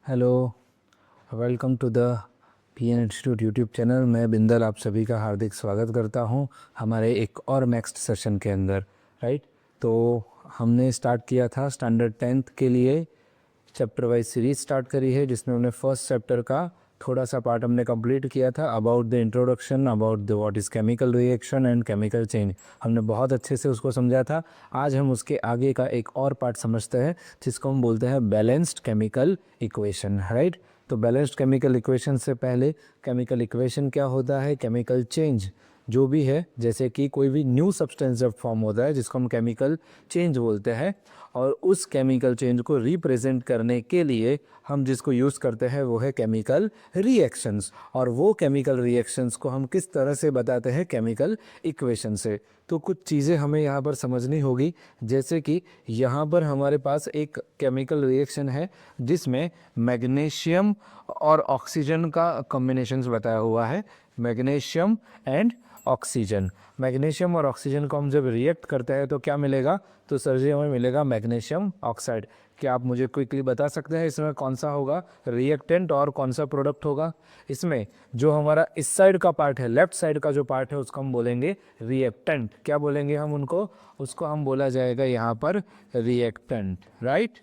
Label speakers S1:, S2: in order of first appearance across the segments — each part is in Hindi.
S1: Hello, welcome to the PN institute YouTube channel. मैं बिंदल आप सभी का हार्दिक स्वागत करता हूं हमारे एक और नेक्स्ट सेशन के अंदर। राइट, तो हमने स्टार्ट किया था स्टैंडर्ड 10th के लिए चैप्टर वाइज सीरीज स्टार्ट करी है, जिसमें हमने फर्स्ट चैप्टर का थोड़ा सा पार्ट हमने कंप्लीट किया था about the introduction, about the what is chemical reaction and chemical change. हमने बहुत अच्छे से उसको समझा था। आज हम उसके आगे का एक और पार्ट समझते हैं जिसको हम बोलते हैं बैलेंस्ड केमिकल इक्वेशन। राइट, तो बैलेंस्ड केमिकल इक्वेशन से पहले केमिकल इक्वेशन क्या होता है, केमिकल चेंज जो भी है, जैसे कि कोई भी न्यू सब्सटेंस जब फॉर्म होता है जिसको हम केमिकल चेंज बोलते हैं, और उस केमिकल चेंज को रिप्रेजेंट करने के लिए हम जिसको यूज़ करते हैं वो है केमिकल रिएक्शंस। और वो केमिकल रिएक्शंस को हम किस तरह से बताते हैं, केमिकल इक्वेशन से। तो कुछ चीज़ें हमें यहाँ पर समझनी होगी, जैसे कि यहाँ पर हमारे पास एक केमिकल रिएक्शन है जिसमें मैग्नीशियम और ऑक्सीजन का कॉम्बिनेशंस बताया हुआ है। मैग्नीशियम एंड ऑक्सीजन, मैग्नीशियम और ऑक्सीजन को हम जब रिएक्ट करते हैं तो क्या मिलेगा, तो सर जी हमें मिलेगा मैग्नीशियम ऑक्साइड। क्या आप मुझे क्विकली बता सकते हैं इसमें कौन सा होगा रिएक्टेंट और कौन सा प्रोडक्ट होगा? इसमें जो हमारा इस साइड का पार्ट है, लेफ्ट साइड का जो पार्ट है, उसको हम बोलेंगे रिएक्टेंट। क्या बोलेंगे हम उनको? उसको हम बोला जाएगा यहाँ पर रिएक्टेंट। राइट,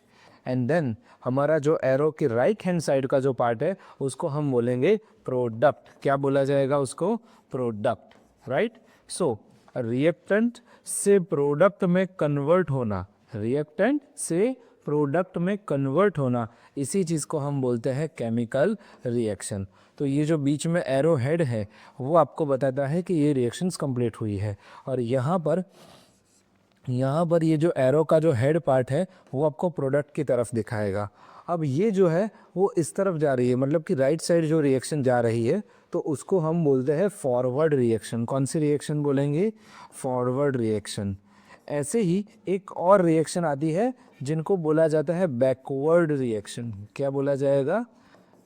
S1: एंड देन हमारा जो एरो की राइट हैंड साइड का जो पार्ट है उसको हम बोलेंगे प्रोडक्ट। क्या बोला जाएगा उसको? प्रोडक्ट। राइट, सो रिएक्टेंट से प्रोडक्ट में कन्वर्ट होना, रिएक्टेंट से प्रोडक्ट में कन्वर्ट होना, इसी चीज़ को हम बोलते हैं केमिकल रिएक्शन। तो ये जो बीच में एरो हेड है वो आपको बताता है कि ये रिएक्शंस कंप्लीट हुई है, और यहाँ पर ये जो एरो का जो हेड पार्ट है वो आपको प्रोडक्ट की तरफ दिखाएगा। अब ये जो है वो इस तरफ जा रही है, मतलब कि राइट साइड जो रिएक्शन जा रही है, तो उसको हम बोलते हैं फॉरवर्ड रिएक्शन। कौन सी रिएक्शन बोलेंगे? Forward reaction. ऐसे ही एक और रिएक्शन आती है जिनको बोला जाता है बैकवर्ड रिएक्शन। क्या बोला जाएगा?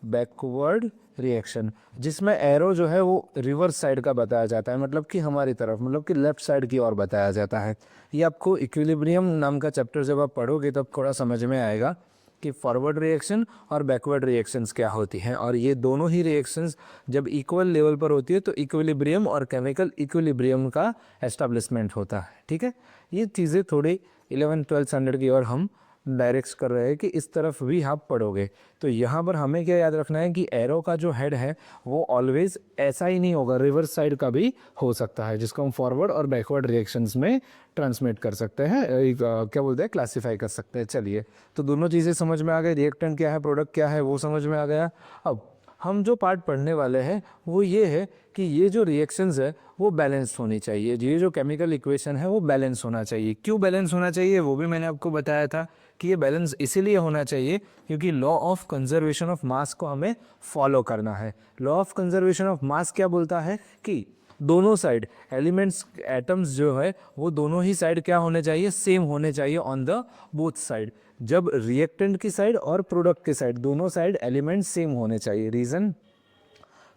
S1: बैकवर्ड रिएक्शन, जिसमें एरो जो है वो रिवर्स साइड का बताया जाता है, मतलब कि हमारी तरफ, मतलब कि लेफ्ट साइड की ओर बताया जाता है। ये आपको इक्विलिब्रियम नाम का चैप्टर जब आप पढ़ोगे तब थोड़ा समझ में आएगा कि फॉरवर्ड रिएक्शन और बैकवर्ड रिएक्शंस क्या होती हैं। और ये दोनों ही रिएक्शंस जब इक्वल लेवल पर होती है तो इक्विलिब्रियम और केमिकल इक्विलिब्रियम का एस्टेब्लिशमेंट होता है। ठीक है, ये चीज़ें थोड़ी 11th-12th स्टैंडर्ड की ओर हम डायरेक्ट कर रहे हैं कि इस तरफ भी आप पढ़ोगे। तो यहाँ पर हमें क्या याद रखना है कि एरो का जो हेड है वो ऑलवेज ऐसा ही नहीं होगा, रिवर्स साइड का भी हो सकता है, जिसको हम फॉरवर्ड और बैकवर्ड रिएक्शंस में ट्रांसमिट कर सकते हैं, क्या बोलते हैं, क्लासीफाई कर सकते हैं। चलिए, तो दोनों चीज़ें समझ में आ गई, रिएक्टेंट क्या है, प्रोडक्ट क्या है, वो समझ में आ गया। अब हम जो पार्ट पढ़ने वाले हैं वो ये है कि ये जो रिएक्शंस है वो बैलेंस होनी चाहिए। ये जो केमिकल इक्वेशन है वो बैलेंस होना चाहिए। क्यों बैलेंस होना चाहिए वो भी मैंने आपको बताया था कि ये बैलेंस इसीलिए होना चाहिए क्योंकि law of conservation of mass को हमें फॉलो करना है। Law of conservation of mass क्या बोलता है कि दोनों साइड एलिमेंट्स, एटम्स जो है वो दोनों ही साइड क्या होने चाहिए, सेम होने चाहिए ऑन द बोथ साइड। जब रिएक्टेंट की साइड और प्रोडक्ट की साइड, दोनों साइड एलिमेंट सेम होने चाहिए। रीजन,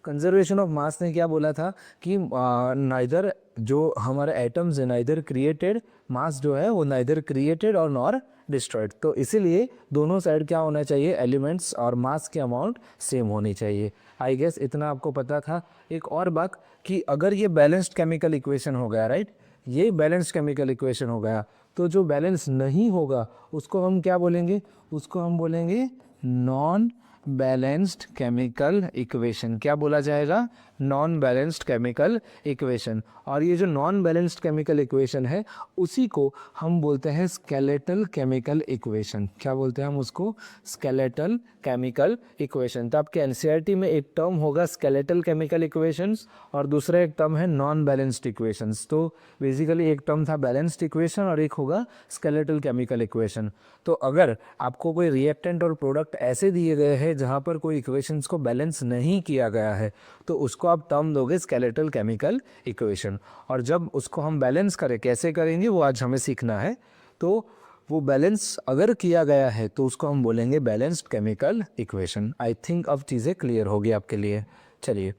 S1: कंजर्वेशन ऑफ मास ने क्या बोला था कि नाइदर जो हमारे एटम्स है, नाइदर क्रिएटेड, मास जो है वो नाइदर क्रिएटेड और नॉर डिस्ट्रॉयड। तो इसीलिए दोनों साइड क्या होना चाहिए, एलिमेंट्स और मास की अमाउंट सेम होनी चाहिए। आई गेस इतना आपको पता था। एक और बात कि अगर ये बैलेंस्ड केमिकल इक्वेशन हो गया, राइट, ये बैलेंस्ड केमिकल इक्वेशन हो गया, तो जो बैलेंस नहीं होगा उसको हम क्या बोलेंगे? उसको हम बोलेंगे नॉन बैलेंस्ड केमिकल इक्वेशन। क्या बोला जाएगा? Non balanced chemical equation. और ये जो नॉन बैलेंस्ड केमिकल इक्वेशन है उसी को हम बोलते हैं स्केलेटल केमिकल इक्वेशन। क्या बोलते हैं हम उसको? Skeletal chemical equation. तो आपके एनसीईआरटी में एक टर्म होगा स्केलेटल केमिकल इक्वेशंस और दूसरा एक टर्म है नॉन बैलेंस्ड इक्वेशंस। तो बेसिकली एक टर्म था बैलेंस्ड इक्वेशन और एक होगा स्केलेटल केमिकल इक्वेशन। तो अगर आपको कोई रिएक्टेंट और प्रोडक्ट ऐसे दिए गए हैं जहाँ पर कोई इक्वेशंस को बैलेंस नहीं किया गया है तो उसको आप टर्म दोगे स्केलेटल केमिकल इक्वेशन। और जब उसको हम बैलेंस करें, कैसे करेंगे वो आज हमें सीखना है। तो वो बैलेंस अगर किया गया है तो उसको हम बोलेंगे balanced chemical equation. I think अब चीज़ें क्लियर होगी आपके लिए। चलिए,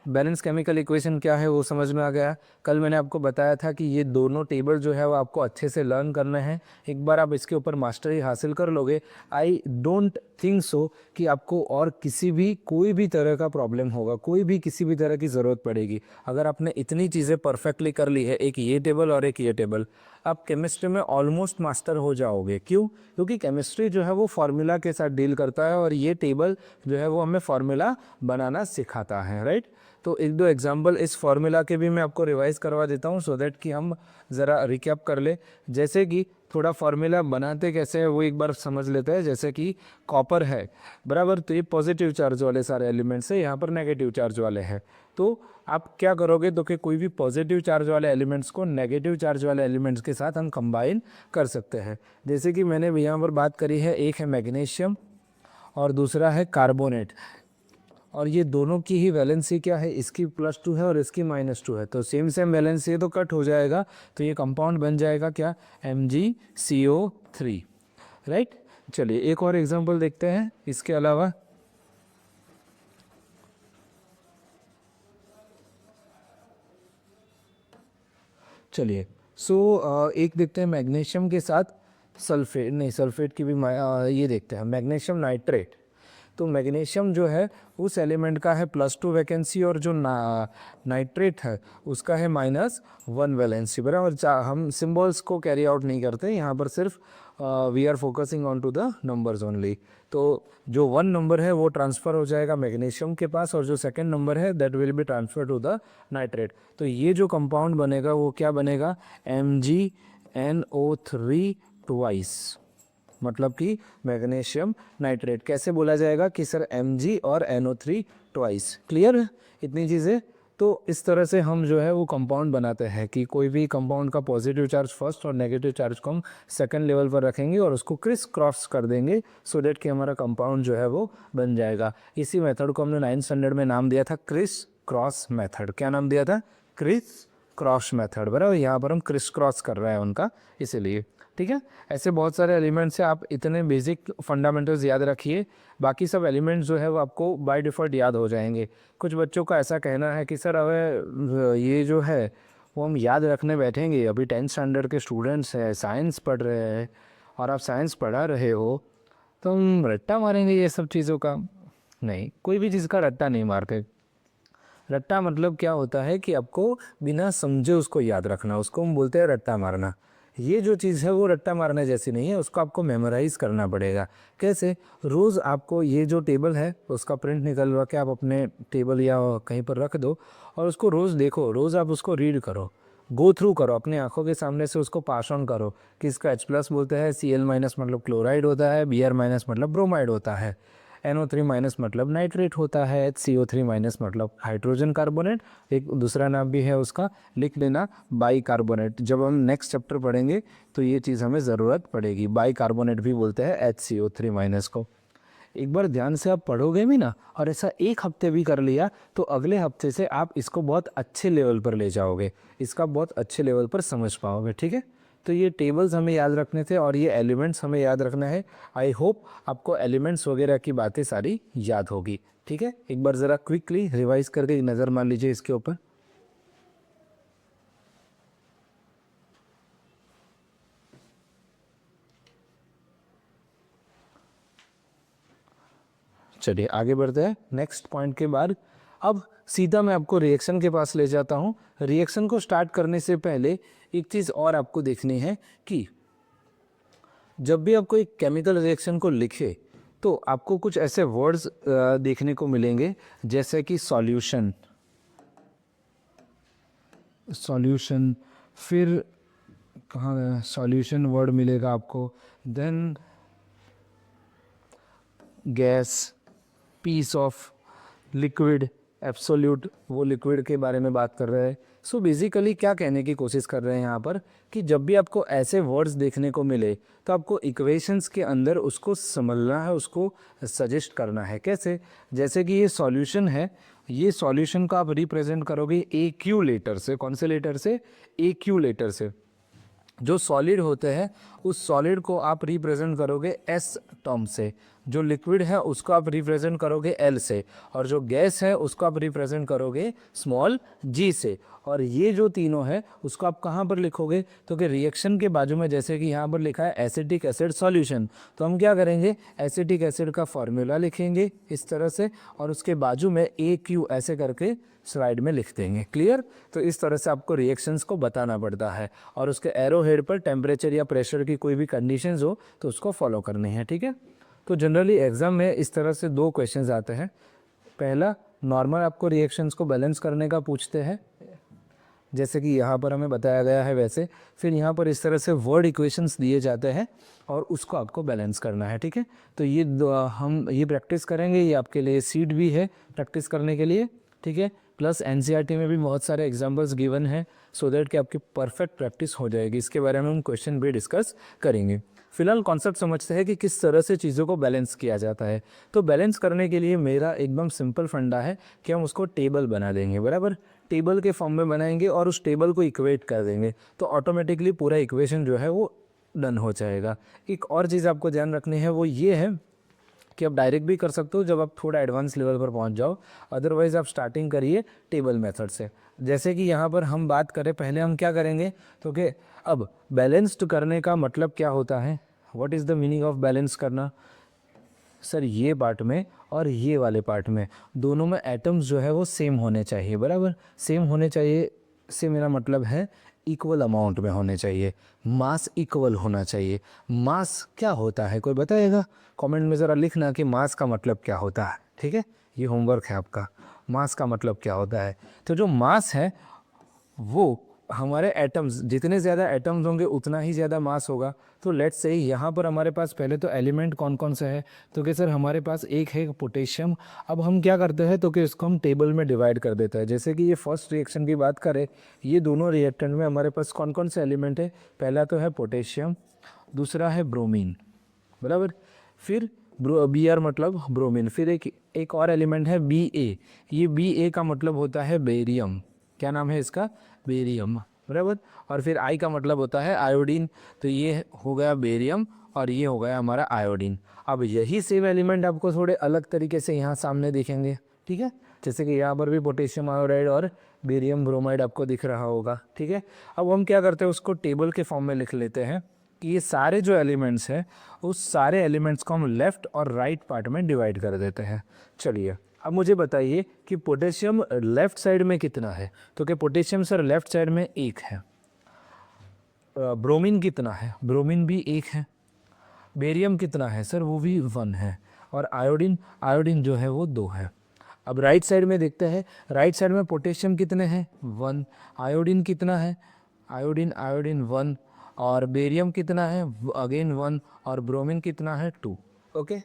S1: बैलेंस केमिकल इक्वेशन क्या है वो समझ में आ गया। कल मैंने आपको बताया था कि ये दोनों टेबल जो है वो आपको अच्छे से लर्न करने हैं। एक बार आप इसके ऊपर मास्टरी हासिल कर लोगे, आई डोंट थिंक सो कि आपको और किसी भी कोई भी तरह का प्रॉब्लम होगा, कोई भी किसी भी तरह की ज़रूरत पड़ेगी। अगर आपने इतनी चीज़ें परफेक्टली कर ली है, एक ये टेबल और एक ये टेबल, आप केमिस्ट्री में ऑलमोस्ट मास्टर हो जाओगे। क्यों? क्योंकि केमिस्ट्री जो है वो फार्मूला के साथ डील करता है और ये टेबल जो है वो हमें फार्मूला बनाना सिखाता है, राइट। तो एक दो एग्जांपल इस फार्मूला के भी मैं आपको रिवाइज करवा देता हूँ सो दैट कि हम ज़रा रिकैप कर ले। जैसे कि थोड़ा फार्मूला बनाते कैसे है वो एक बार समझ लेते हैं। जैसे कि कॉपर है बराबर, तो ये पॉजिटिव चार्ज वाले सारे एलिमेंट्स है, यहाँ पर नेगेटिव चार्ज वाले हैं। तो आप क्या करोगे, तो कि कोई भी पॉजिटिव चार्ज वाले एलिमेंट्स को नेगेटिव चार्ज वाले एलिमेंट्स के साथ हम कंबाइन कर सकते हैं। जैसे कि मैंने यहाँ पर बात करी है, एक है मैग्नीशियम और दूसरा है कार्बोनेट, और ये दोनों की ही वैलेंसी क्या है, इसकी +2 है और इसकी -2 है। तो सेम सेम वैलेंसी तो कट हो जाएगा, तो ये कंपाउंड बन जाएगा क्या, MgCO3, राइट। चलिए एक और एग्जांपल देखते हैं इसके अलावा। चलिए एक देखते हैं मैग्नीशियम के साथ सल्फेट, नहीं सल्फेट की भी ये देखते हैं मैग्नीशियम नाइट्रेट। तो मैग्नीशियम जो है उस एलिमेंट का है +2 वैकेंसी और जो नाइट्रेट है उसका है -1 वैलेंसी, बराबर। हम सिंबल्स को कैरी आउट नहीं करते यहाँ पर, सिर्फ we are focusing on to the numbers only. तो जो 1 नंबर है वो ट्रांसफ़र हो जाएगा मैग्नीशियम के पास और जो सेकंड नंबर है that will be transfer to the nitrate. तो ये जो कंपाउंड बनेगा वो क्या बनेगा, MgNO3 ट्वाइस, मतलब कि मैग्नीशियम नाइट्रेट। कैसे बोला जाएगा कि सर Mg और NO3 ट्वाइस। क्लियर है इतनी चीज़ें। तो इस तरह से हम जो है वो कंपाउंड बनाते हैं कि कोई भी कंपाउंड का पॉजिटिव चार्ज फर्स्ट और नेगेटिव चार्ज को हम सेकंड लेवल पर रखेंगे और उसको क्रिस क्रॉस कर देंगे सो डेट कि हमारा कंपाउंड जो है वो बन जाएगा। इसी मेथड को हमने 9th स्टैंडर्ड में नाम दिया था क्रिस क्रॉस मेथड। क्या नाम दिया था, क्रिस क्रॉस मेथड, बराबर। यहाँ पर हम क्रिस क्रॉस कर रहे हैं उनका, इसीलिए, ठीक है। ऐसे बहुत सारे एलिमेंट्स हैं, आप इतने बेसिक फंडामेंटल्स याद रखिए, बाकी सब एलिमेंट्स जो है वो आपको बाय डिफ़ॉल्ट याद हो जाएंगे। कुछ बच्चों का ऐसा कहना है कि सर हमें ये जो है वो हम याद रखने बैठेंगे, अभी 10th स्टैंडर्ड के स्टूडेंट्स हैं, साइंस पढ़ रहे हैं और आप साइंस पढ़ा रहे हो तो हम रट्टा मारेंगे ये सब चीज़ों का। नहीं, कोई भी चीज़ का रट्टा नहीं मारते। रट्टा मतलब क्या होता है कि आपको बिना समझे उसको याद रखना, उसको हम बोलते हैं रट्टा मारना। ये जो चीज़ है वो रट्टा मारने जैसी नहीं है, उसको आपको मेमोराइज़ करना पड़ेगा। कैसे, रोज़ आपको ये जो टेबल है उसका प्रिंट निकलवा के आप अपने टेबल या कहीं पर रख दो और उसको रोज़ देखो, रोज़ आप उसको रीड करो, गो थ्रू करो, अपने आंखों के सामने से उसको पास ऑन करो कि इसका H+ बोलते हैं, Cl- मतलब क्लोराइड होता है, Br- मतलब ब्रोमाइड होता है, NO3- मतलब नाइट्रेट होता है, HCO3- मतलब हाइड्रोजन कार्बोनेट, एक दूसरा नाम भी है उसका, लिख लेना बाई कार्बोनेट। जब हम नेक्स्ट चैप्टर पढ़ेंगे तो ये चीज़ हमें ज़रूरत पड़ेगी, बाई कार्बोनेट भी बोलते हैं HCO3- को। एक बार ध्यान से आप पढ़ोगे भी ना और ऐसा एक हफ्ते भी कर लिया तो अगले हफ्ते से आप इसको बहुत अच्छे लेवल पर ले जाओगे, इसका बहुत अच्छे लेवल पर समझ पाओगे, ठीक है। तो ये टेबल्स हमें याद रखने थे और ये एलिमेंट्स हमें याद रखना है। आई होप आपको एलिमेंट्स वगैरह की बातें सारी याद होगी, ठीक है। एक बार ज़रा क्विकली रिवाइज करके एक नज़र मान लीजिए इसके ऊपर। चलिए आगे बढ़ते हैं नेक्स्ट पॉइंट के बाद। अब सीधा मैं आपको रिएक्शन के पास ले जाता हूँ। रिएक्शन को स्टार्ट करने से पहले एक चीज़ और आपको देखनी है कि जब भी आपको एक केमिकल रिएक्शन को लिखे तो आपको कुछ ऐसे वर्ड्स देखने को मिलेंगे जैसे कि सॉल्यूशन, सॉल्यूशन, फिर कहाँ गया सॉल्यूशन वर्ड मिलेगा आपको, then gas, piece of, liquid, absolute, वो लिक्विड के बारे में बात कर रहे हैं। सो बेसिकली क्या कहने की कोशिश कर रहे हैं यहाँ पर कि जब भी आपको ऐसे वर्ड्स देखने को मिले तो आपको इक्वेशंस के अंदर उसको समझना है, उसको सजेस्ट करना है। कैसे, जैसे कि ये सॉल्यूशन है, ये सॉल्यूशन को आप रिप्रेजेंट करोगे AQ लेटर से। कौन से लेटर से, AQ लेटर से। जो सॉलिड होते हैं उस सॉलिड को आप रिप्रेजेंट करोगे एस टर्म से, जो लिक्विड है उसको आप रिप्रेजेंट करोगे एल से, और जो गैस है उसको आप रिप्रेजेंट करोगे स्मॉल जी से। और ये जो तीनों है उसको आप कहाँ पर लिखोगे, तो कि रिएक्शन के बाजू में जैसे कि यहाँ पर लिखा है एसिटिक एसिड सॉल्यूशन, तो हम क्या करेंगे एसिटिक एसिड का फॉर्मूला लिखेंगे इस तरह से, और उसके बाजू में ए क्यू ऐसे करके स्लाइड में लिख देंगे। क्लियर? तो इस तरह से आपको रिएक्शंस को बताना पड़ता है, और उसके एरो हेड पर टेम्परेचर या प्रेशर की कोई भी कंडीशंस हो तो उसको फॉलो करनी है। ठीक है, तो जनरली एग्जाम में इस तरह से दो क्वेश्चंस आते हैं। पहला नॉर्मल आपको रिएक्शंस को बैलेंस करने का पूछते हैं, जैसे कि यहाँ पर हमें बताया गया है वैसे, फिर यहाँ पर इस तरह से वर्ड इक्वेशंस दिए जाते हैं और उसको आपको बैलेंस करना है। ठीक है, तो ये हम ये प्रैक्टिस करेंगे, ये आपके लिए सीट भी है प्रैक्टिस करने के लिए। ठीक है, प्लस एनसीईआरटी में भी बहुत सारे एग्जांपल्स गिवन हैं, सो दैट कि आपकी परफेक्ट प्रैक्टिस हो जाएगी। इसके बारे में हम क्वेश्चन भी डिस्कस करेंगे। फिलहाल कॉन्सेप्ट समझते हैं कि किस तरह से चीज़ों को बैलेंस किया जाता है। तो बैलेंस करने के लिए मेरा एकदम सिंपल फंडा है कि हम उसको टेबल बना देंगे, बराबर। टेबल के फॉर्म में बनाएंगे और उस टेबल को इक्वेट कर देंगे, तो ऑटोमेटिकली पूरा इक्वेशन जो है वो डन हो जाएगा। एक और चीज़ आपको ध्यान रखनी है वो ये है कि आप डायरेक्ट भी कर सकते हो जब आप थोड़ा एडवांस लेवल पर पहुंच जाओ, अदरवाइज आप स्टार्टिंग करिए टेबल मेथड से। जैसे कि यहाँ पर हम बात करें, पहले हम क्या करेंगे, तो कि अब बैलेंस्ड करने का मतलब क्या होता है, what is the meaning of balance करना। सर ये पार्ट में और ये वाले पार्ट में दोनों में एटम्स जो है वो सेम होने चाहिए, बराबर। सेम होने चाहिए से मेरा मतलब है इक्वल अमाउंट में होने चाहिए, मास इक्वल होना चाहिए। मास क्या होता है कोई बताएगा? कमेंट में ज़रा लिखना कि मास का मतलब क्या होता है। ठीक है, ये होमवर्क है आपका, मास का मतलब क्या होता है। तो जो मास है वो हमारे एटम्स, जितने ज़्यादा एटम्स होंगे उतना ही ज़्यादा मास होगा। तो लेट्स से यहाँ पर हमारे पास पहले तो एलिमेंट कौन कौन से है, तो कि सर हमारे पास एक है पोटेशियम। अब हम क्या करते हैं, तो कि इसको हम टेबल में डिवाइड कर देते हैं। जैसे कि ये फर्स्ट रिएक्शन की बात करें, ये दोनों रिएक्टेंट में हमारे पास कौन कौन से एलिमेंट है, पहला तो है पोटेशियम, दूसरा है ब्रोमीन, बराबर। फिर बी आर मतलब ब्रोमीन, फिर एक और एलिमेंट है बी ए, ये बी ए का मतलब होता है बेरियम। क्या नाम है इसका? बेरियम, बराबर। और फिर आई का मतलब होता है आयोडीन, तो ये हो गया बेरियम और ये हो गया हमारा आयोडीन। अब यही सेम एलिमेंट आपको थोड़े अलग तरीके से यहाँ सामने दिखेंगे। ठीक है, जैसे कि यहाँ पर भी पोटेशियम आयोडाइड और बेरियम ब्रोमाइड आपको दिख रहा होगा। ठीक है, अब हम क्या करते हैं, उसको टेबल के फॉर्म में लिख लेते हैं कि ये सारे जो एलिमेंट्स हैं उस सारे एलिमेंट्स को हम लेफ़्ट और राइट पार्ट में डिवाइड कर देते हैं। चलिए अब मुझे बताइए कि पोटेशियम लेफ़्ट साइड में कितना है, तो कि पोटेशियम सर लेफ़्ट साइड में एक है। ब्रोमीन कितना है? ब्रोमीन भी एक है। बेरियम कितना है सर? वो भी 1 है। और आयोडीन, आयोडीन जो है वो 2 है। अब राइट साइड में देखते हैं, राइट साइड में पोटेशियम कितने हैं? 1। आयोडीन कितना है? Iodine iodine 1। और बेरियम कितना है? अगेन 1। और ब्रोमीन कितना है? 2। ओके,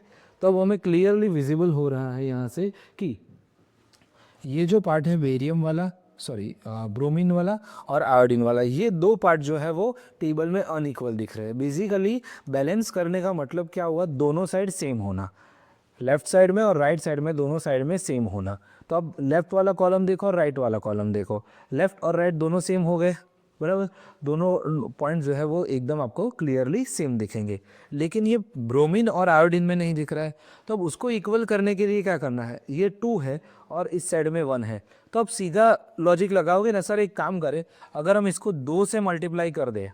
S1: तो अब हमें क्लियरली विजिबल हो रहा है यहाँ से कि ये जो पार्ट है बेरियम वाला, सॉरी ब्रोमीन वाला और आयोडीन वाला, ये दो पार्ट जो है वो टेबल में अनइक्वल दिख रहे हैं। बेसिकली बैलेंस करने का मतलब क्या हुआ, दोनों साइड सेम होना, लेफ्ट साइड में और राइट साइड में दोनों साइड में सेम होना। तो अब लेफ्ट वाला कॉलम देखो और राइट वाला कॉलम देखो, लेफ्ट और राइट दोनों सेम हो गए, बराबर। दोनों पॉइंट जो है वो एकदम आपको क्लियरली सेम दिखेंगे। लेकिन ये ब्रोमीन और आयोडीन में नहीं दिख रहा है, तो अब उसको इक्वल करने के लिए क्या करना है, ये 2 है और इस साइड में 1 है, तो अब सीधा लॉजिक लगाओगे ना सर, एक काम करें, अगर हम इसको 2 से मल्टीप्लाई कर दें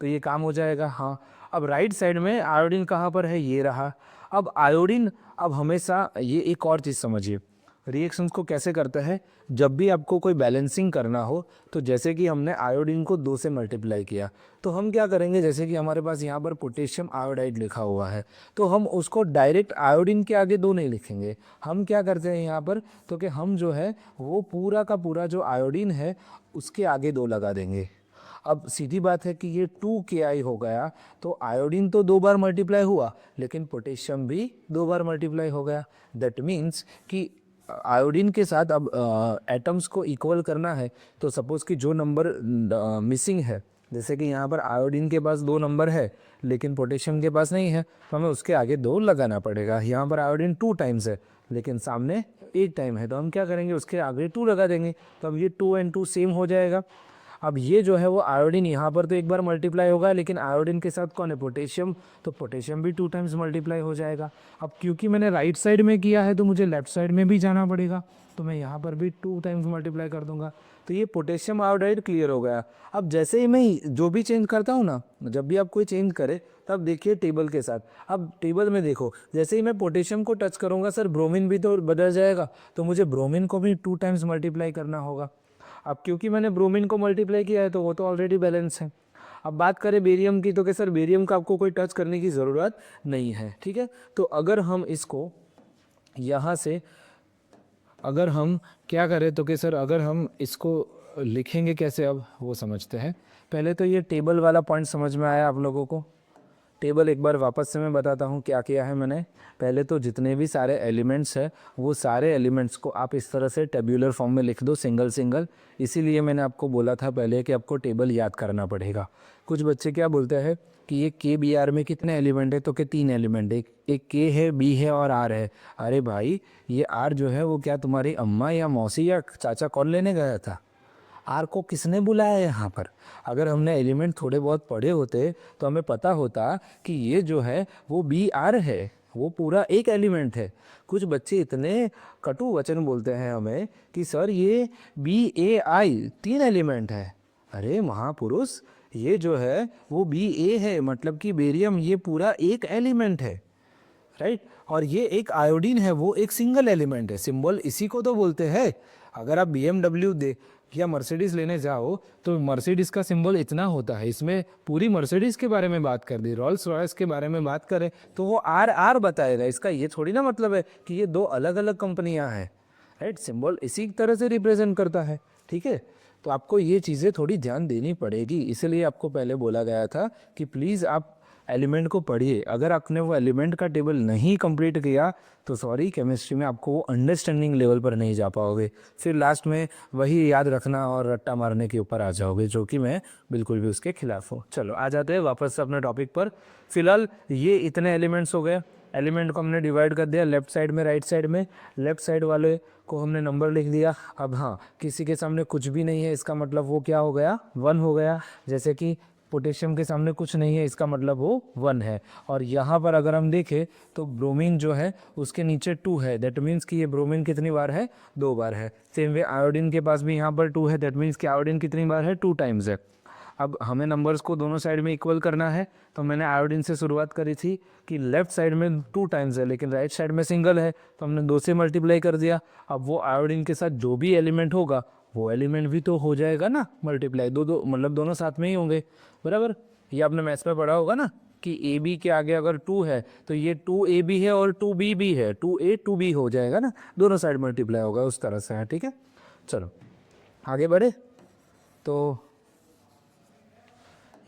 S1: तो ये काम हो जाएगा। हाँ, अब राइट साइड में आयोडीन कहाँ पर है, ये रहा। अब आयोडीन, अब हमेशा ये एक और चीज़ समझिए, रिएक्शंस को कैसे करता है, जब भी आपको कोई बैलेंसिंग करना हो, तो जैसे कि हमने आयोडीन को 2 से मल्टीप्लाई किया, तो हम क्या करेंगे, जैसे कि हमारे पास यहाँ पर पोटेशियम आयोडाइड लिखा हुआ है, तो हम उसको डायरेक्ट आयोडीन के आगे 2 नहीं लिखेंगे। हम क्या करते हैं यहाँ पर, तो कि हम जो है वो पूरा का पूरा जो आयोडीन है उसके आगे 2 लगा देंगे। अब सीधी बात है कि ये 2Ki हो गया, तो आयोडीन तो 2 बार मल्टीप्लाई हुआ, लेकिन पोटेशियम भी 2 बार मल्टीप्लाई हो गया। दैट मीन्स कि आयोडीन के साथ अब एटम्स को इक्वल करना है, तो सपोज़ कि जो नंबर मिसिंग है, जैसे कि यहाँ पर आयोडीन के पास 2 नंबर है लेकिन पोटेशियम के पास नहीं है, तो हमें उसके आगे 2 लगाना पड़ेगा। यहाँ पर आयोडीन 2 टाइम्स है लेकिन सामने 8 टाइम है, तो हम क्या करेंगे, उसके आगे 2 लगा देंगे, तो अब ये 2 and 2 सेम हो जाएगा। अब ये जो है वो आयोडीन यहाँ पर तो एक बार मल्टीप्लाई होगा, लेकिन आयोडीन के साथ कौन है, पोटेशियम, तो पोटेशियम भी 2 टाइम्स मल्टीप्लाई हो जाएगा। अब क्योंकि मैंने राइट साइड में किया है तो मुझे लेफ्ट साइड में भी जाना पड़ेगा, तो मैं यहाँ पर भी 2 टाइम्स मल्टीप्लाई कर दूंगा, तो ये पोटेशियम आयोडाइड क्लियर हो गया। अब जैसे ही मैं जो भी चेंज करता हूँ ना, जब भी आप कोई चेंज करे तब देखिए टेबल के साथ, अब टेबल में देखो जैसे ही मैं पोटेशियम को टच करूँगा सर ब्रोमीन भी तो बदल जाएगा, तो मुझे ब्रोमीन को भी 2 टाइम्स मल्टीप्लाई करना होगा। अब क्योंकि मैंने ब्रोमीन को मल्टीप्लाई किया है तो वो तो ऑलरेडी बैलेंस है। अब बात करें बेरियम की, तो कि सर बेरियम का आपको कोई टच करने की ज़रूरत नहीं है, ठीक है। तो अगर हम इसको यहाँ से अगर हम क्या करें तो कि सर अगर हम इसको लिखेंगे कैसे, अब वो समझते हैं। पहले तो ये टेबल वाला पॉइंट समझ में आया आप लोगों को। टेबल एक बार वापस से मैं बताता हूँ क्या किया है मैंने। पहले तो जितने भी सारे एलिमेंट्स हैं वो सारे एलिमेंट्स को आप इस तरह से टेब्यूलर फॉर्म में लिख दो, सिंगल सिंगल। इसीलिए मैंने आपको बोला था पहले कि आपको टेबल याद करना पड़ेगा। कुछ बच्चे क्या बोलते हैं कि ये के बी आर में कितने एलिमेंट है, तो कि 3 एलिमेंट है, एक के है, बी है और आर है। अरे भाई ये आर जो है वो क्या तुम्हारी अम्मा या मौसी या चाचा कौन लेने गया था, आर को किसने बुलाया यहाँ पर। अगर हमने एलिमेंट थोड़े बहुत पढ़े होते तो हमें पता होता कि ये जो है वो बी आर है, वो पूरा एक एलिमेंट है। कुछ बच्चे इतने कटु वचन बोलते हैं हमें कि सर ये बी ए आई 3 एलिमेंट है। अरे महापुरुष, ये जो है वो बी ए है, मतलब कि बेरियम ये पूरा एक एलिमेंट है, राइट। और ये एक आयोडीन है, वो एक सिंगल एलिमेंट है। सिंबल इसी को तो बोलते हैं। अगर आप BMW दे या मर्सिडीज लेने जाओ तो मर्सिडीज का सिंबल इतना होता है, इसमें पूरी मर्सिडीज के बारे में बात कर दी, रॉल्स रॉयस के बारे में बात करें तो वो आर आर बताएगा। इसका ये थोड़ी ना मतलब है कि ये 2 अलग अलग कंपनियां हैं, राइट। सिंबल इसी तरह से रिप्रेजेंट करता है, ठीक है। तो आपको ये चीज़ें थोड़ी ध्यान देनी पड़ेगी, इसलिए आपको पहले बोला गया था कि प्लीज़ आप एलिमेंट को पढ़िए। अगर आपने वो एलिमेंट का टेबल नहीं कंप्लीट किया तो सॉरी, केमिस्ट्री में आपको वो अंडरस्टैंडिंग लेवल पर नहीं जा पाओगे, फिर लास्ट में वही याद रखना और रट्टा मारने के ऊपर आ जाओगे, जो कि मैं बिल्कुल भी उसके खिलाफ हूँ। चलो आ जाते हैं वापस से अपने टॉपिक पर। फिलहाल ये इतने एलिमेंट्स हो गए, एलिमेंट को हमने डिवाइड कर दिया लेफ्ट साइड में राइट साइड में, लेफ्ट साइड वाले को हमने नंबर लिख दिया। अब हाँ, किसी के सामने कुछ भी नहीं है इसका मतलब वो क्या हो गया, 1 हो गया। जैसे कि पोटेशियम के सामने कुछ नहीं है, इसका मतलब वो 1 है। और यहाँ पर अगर हम देखें तो ब्रोमीन जो है उसके नीचे 2 है, दैट मीन्स कि ये ब्रोमीन कितनी बार है, 2 बार है। सेम वे आयोडीन के पास भी यहाँ पर 2 है, दैट मीन्स कि आयोडीन कितनी बार है, 2 टाइम्स है। अब हमें नंबर्स को दोनों साइड में इक्वल करना है, तो मैंने आयोडीन से शुरुआत करी थी कि लेफ्ट साइड में 2 टाइम्स है लेकिन राइट साइड में सिंगल है, तो हमने 2 से मल्टीप्लाई कर दिया। अब वो आयोडीन के साथ जो भी एलिमेंट होगा वो एलिमेंट भी तो हो जाएगा ना मल्टीप्लाई, दो दो मतलब दोनों साथ में ही होंगे, बराबर। ये आपने मैथ्स में पढ़ा होगा ना कि ए बी के आगे अगर 2 है तो ये 2 AB है और 2 B भी है, 2A 2B हो जाएगा ना, दोनों साइड मल्टीप्लाई होगा, उस तरह से है, ठीक है। चलो आगे बढ़े। तो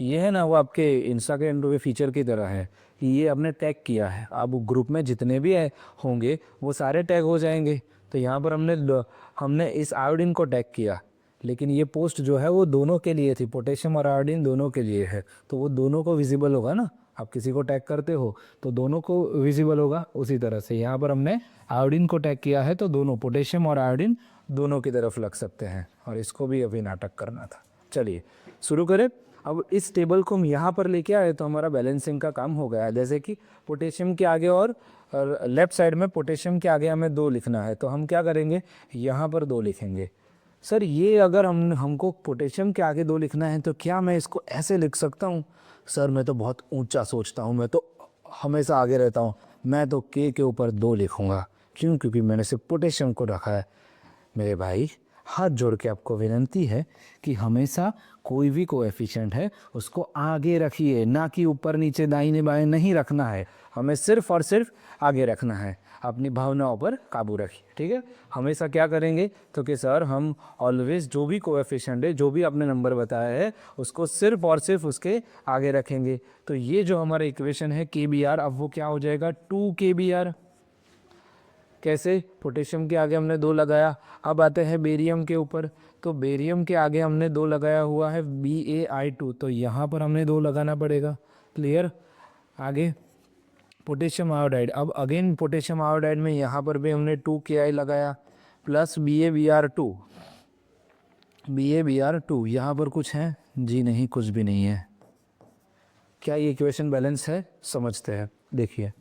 S1: ये है ना वो आपके इंस्टा के इंट्रो फीचर की तरह है कि ये आपने टैग किया है, अब ग्रुप में जितने भी होंगे वो सारे टैग हो जाएंगे। तो यहाँ पर हमने इस आयोडीन को टैग किया, लेकिन ये पोस्ट जो है वो दोनों के लिए थी, पोटेशियम और आयोडीन दोनों के लिए है, तो वो दोनों को विजिबल होगा ना। आप किसी को टैग करते हो तो दोनों को विजिबल होगा, उसी तरह से यहाँ पर हमने आयोडीन को टैग किया है तो दोनों पोटेशियम और आयोडीन दोनों की तरफ लग सकते हैं, और इसको भी अभी नाटक करना था। चलिए शुरू करें। अब इस टेबल को हम यहाँ पर लेके आए तो हमारा बैलेंसिंग का काम हो गया है। जैसे कि पोटेशियम के आगे और लेफ्ट साइड में पोटेशियम के आगे हमें 2 लिखना है, तो हम क्या करेंगे, यहाँ पर 2 लिखेंगे। सर ये अगर हमको पोटेशियम के आगे 2 लिखना है तो क्या मैं इसको ऐसे लिख सकता हूँ। सर मैं तो बहुत ऊंचा सोचता हूँ, मैं तो हमेशा आगे रहता हूँ, मैं तो के ऊपर 2 लिखूँगा। क्यों, क्योंकि मैंने सिर्फ पोटेशियम को रखा है। मेरे भाई हाथ जोड़ के आपको विनती है कि हमेशा कोई भी कोएफिशिएंट है उसको आगे रखिए, ना कि ऊपर नीचे दाहिने बाएं नहीं रखना है, हमें सिर्फ और सिर्फ आगे रखना है। अपनी भावनाओं पर काबू रखिए, ठीक है। हमेशा क्या करेंगे तो कि सर हम ऑलवेज जो भी कोएफिशिएंट है, जो भी आपने नंबर बताया है, उसको सिर्फ और सिर्फ उसके आगे रखेंगे। तो ये जो हमारा इक्वेशन है KBR, अब वो क्या हो जाएगा 2KBR। कैसे, पोटेशियम के आगे हमने 2 लगाया। अब आते हैं बेरियम के ऊपर, तो बेरियम के आगे हमने 2 लगाया हुआ है BaI2, तो यहाँ पर हमने 2 लगाना पड़ेगा। क्लियर। आगे पोटेशियम आयोडाइड, अब अगेन पोटेशियम आयोडाइड में यहाँ पर भी हमने 2Ki लगाया प्लस BaBr2, BaBr2, यहाँ पर कुछ है जी? नहीं, कुछ भी नहीं है। क्या ये इक्वेशन बैलेंस है? समझते हैं। देखिए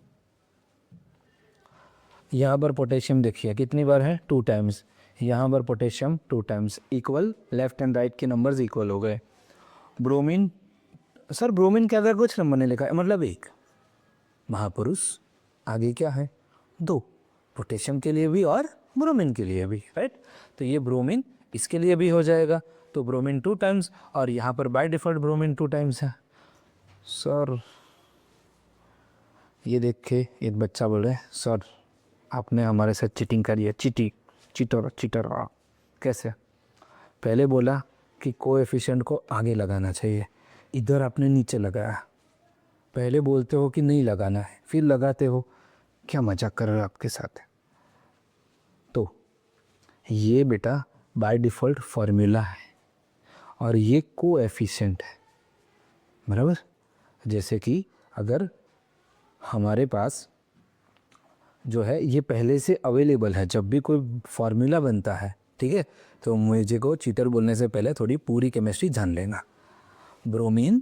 S1: यहाँ पर पोटेशियम देखिए कितनी बार है, 2 टाइम्स। यहाँ पर potassium 2 times, equal, left and right के नंबर्स इक्वल हो गए। ब्रोमीन, सर ब्रोमीन के अगर कुछ नंबर नहीं लिखा है मतलब 1 महापुरुष, आगे क्या है 2, पोटेशियम के लिए भी और ब्रोमीन के लिए भी, राइट। तो ये ब्रोमीन इसके लिए भी हो जाएगा, तो ब्रोमीन 2 टाइम्स, और यहाँ पर बाय डिफ़ॉल्ट ब्रोमीन 2 टाइम्स है। सर ये देख के एक बच्चा बोल रहा है सर आपने हमारे साथ चीटिंग करी है। चीटर कैसे? पहले बोला कि कोएफिशिएंट को आगे लगाना चाहिए, इधर आपने नीचे लगाया। पहले बोलते हो कि नहीं लगाना है, फिर लगाते हो। क्या मजाक कर रहे हो आपके साथ? तो ये बेटा बाय डिफ़ॉल्ट फॉर्मूला है और ये कोएफिशिएंट है, बराबर। जैसे कि अगर हमारे पास जो है ये पहले से अवेलेबल है, जब भी कोई फार्मूला बनता है, ठीक है, तो मुझे को चीटर बोलने से पहले थोड़ी पूरी केमिस्ट्री जान लेना। ब्रोमीन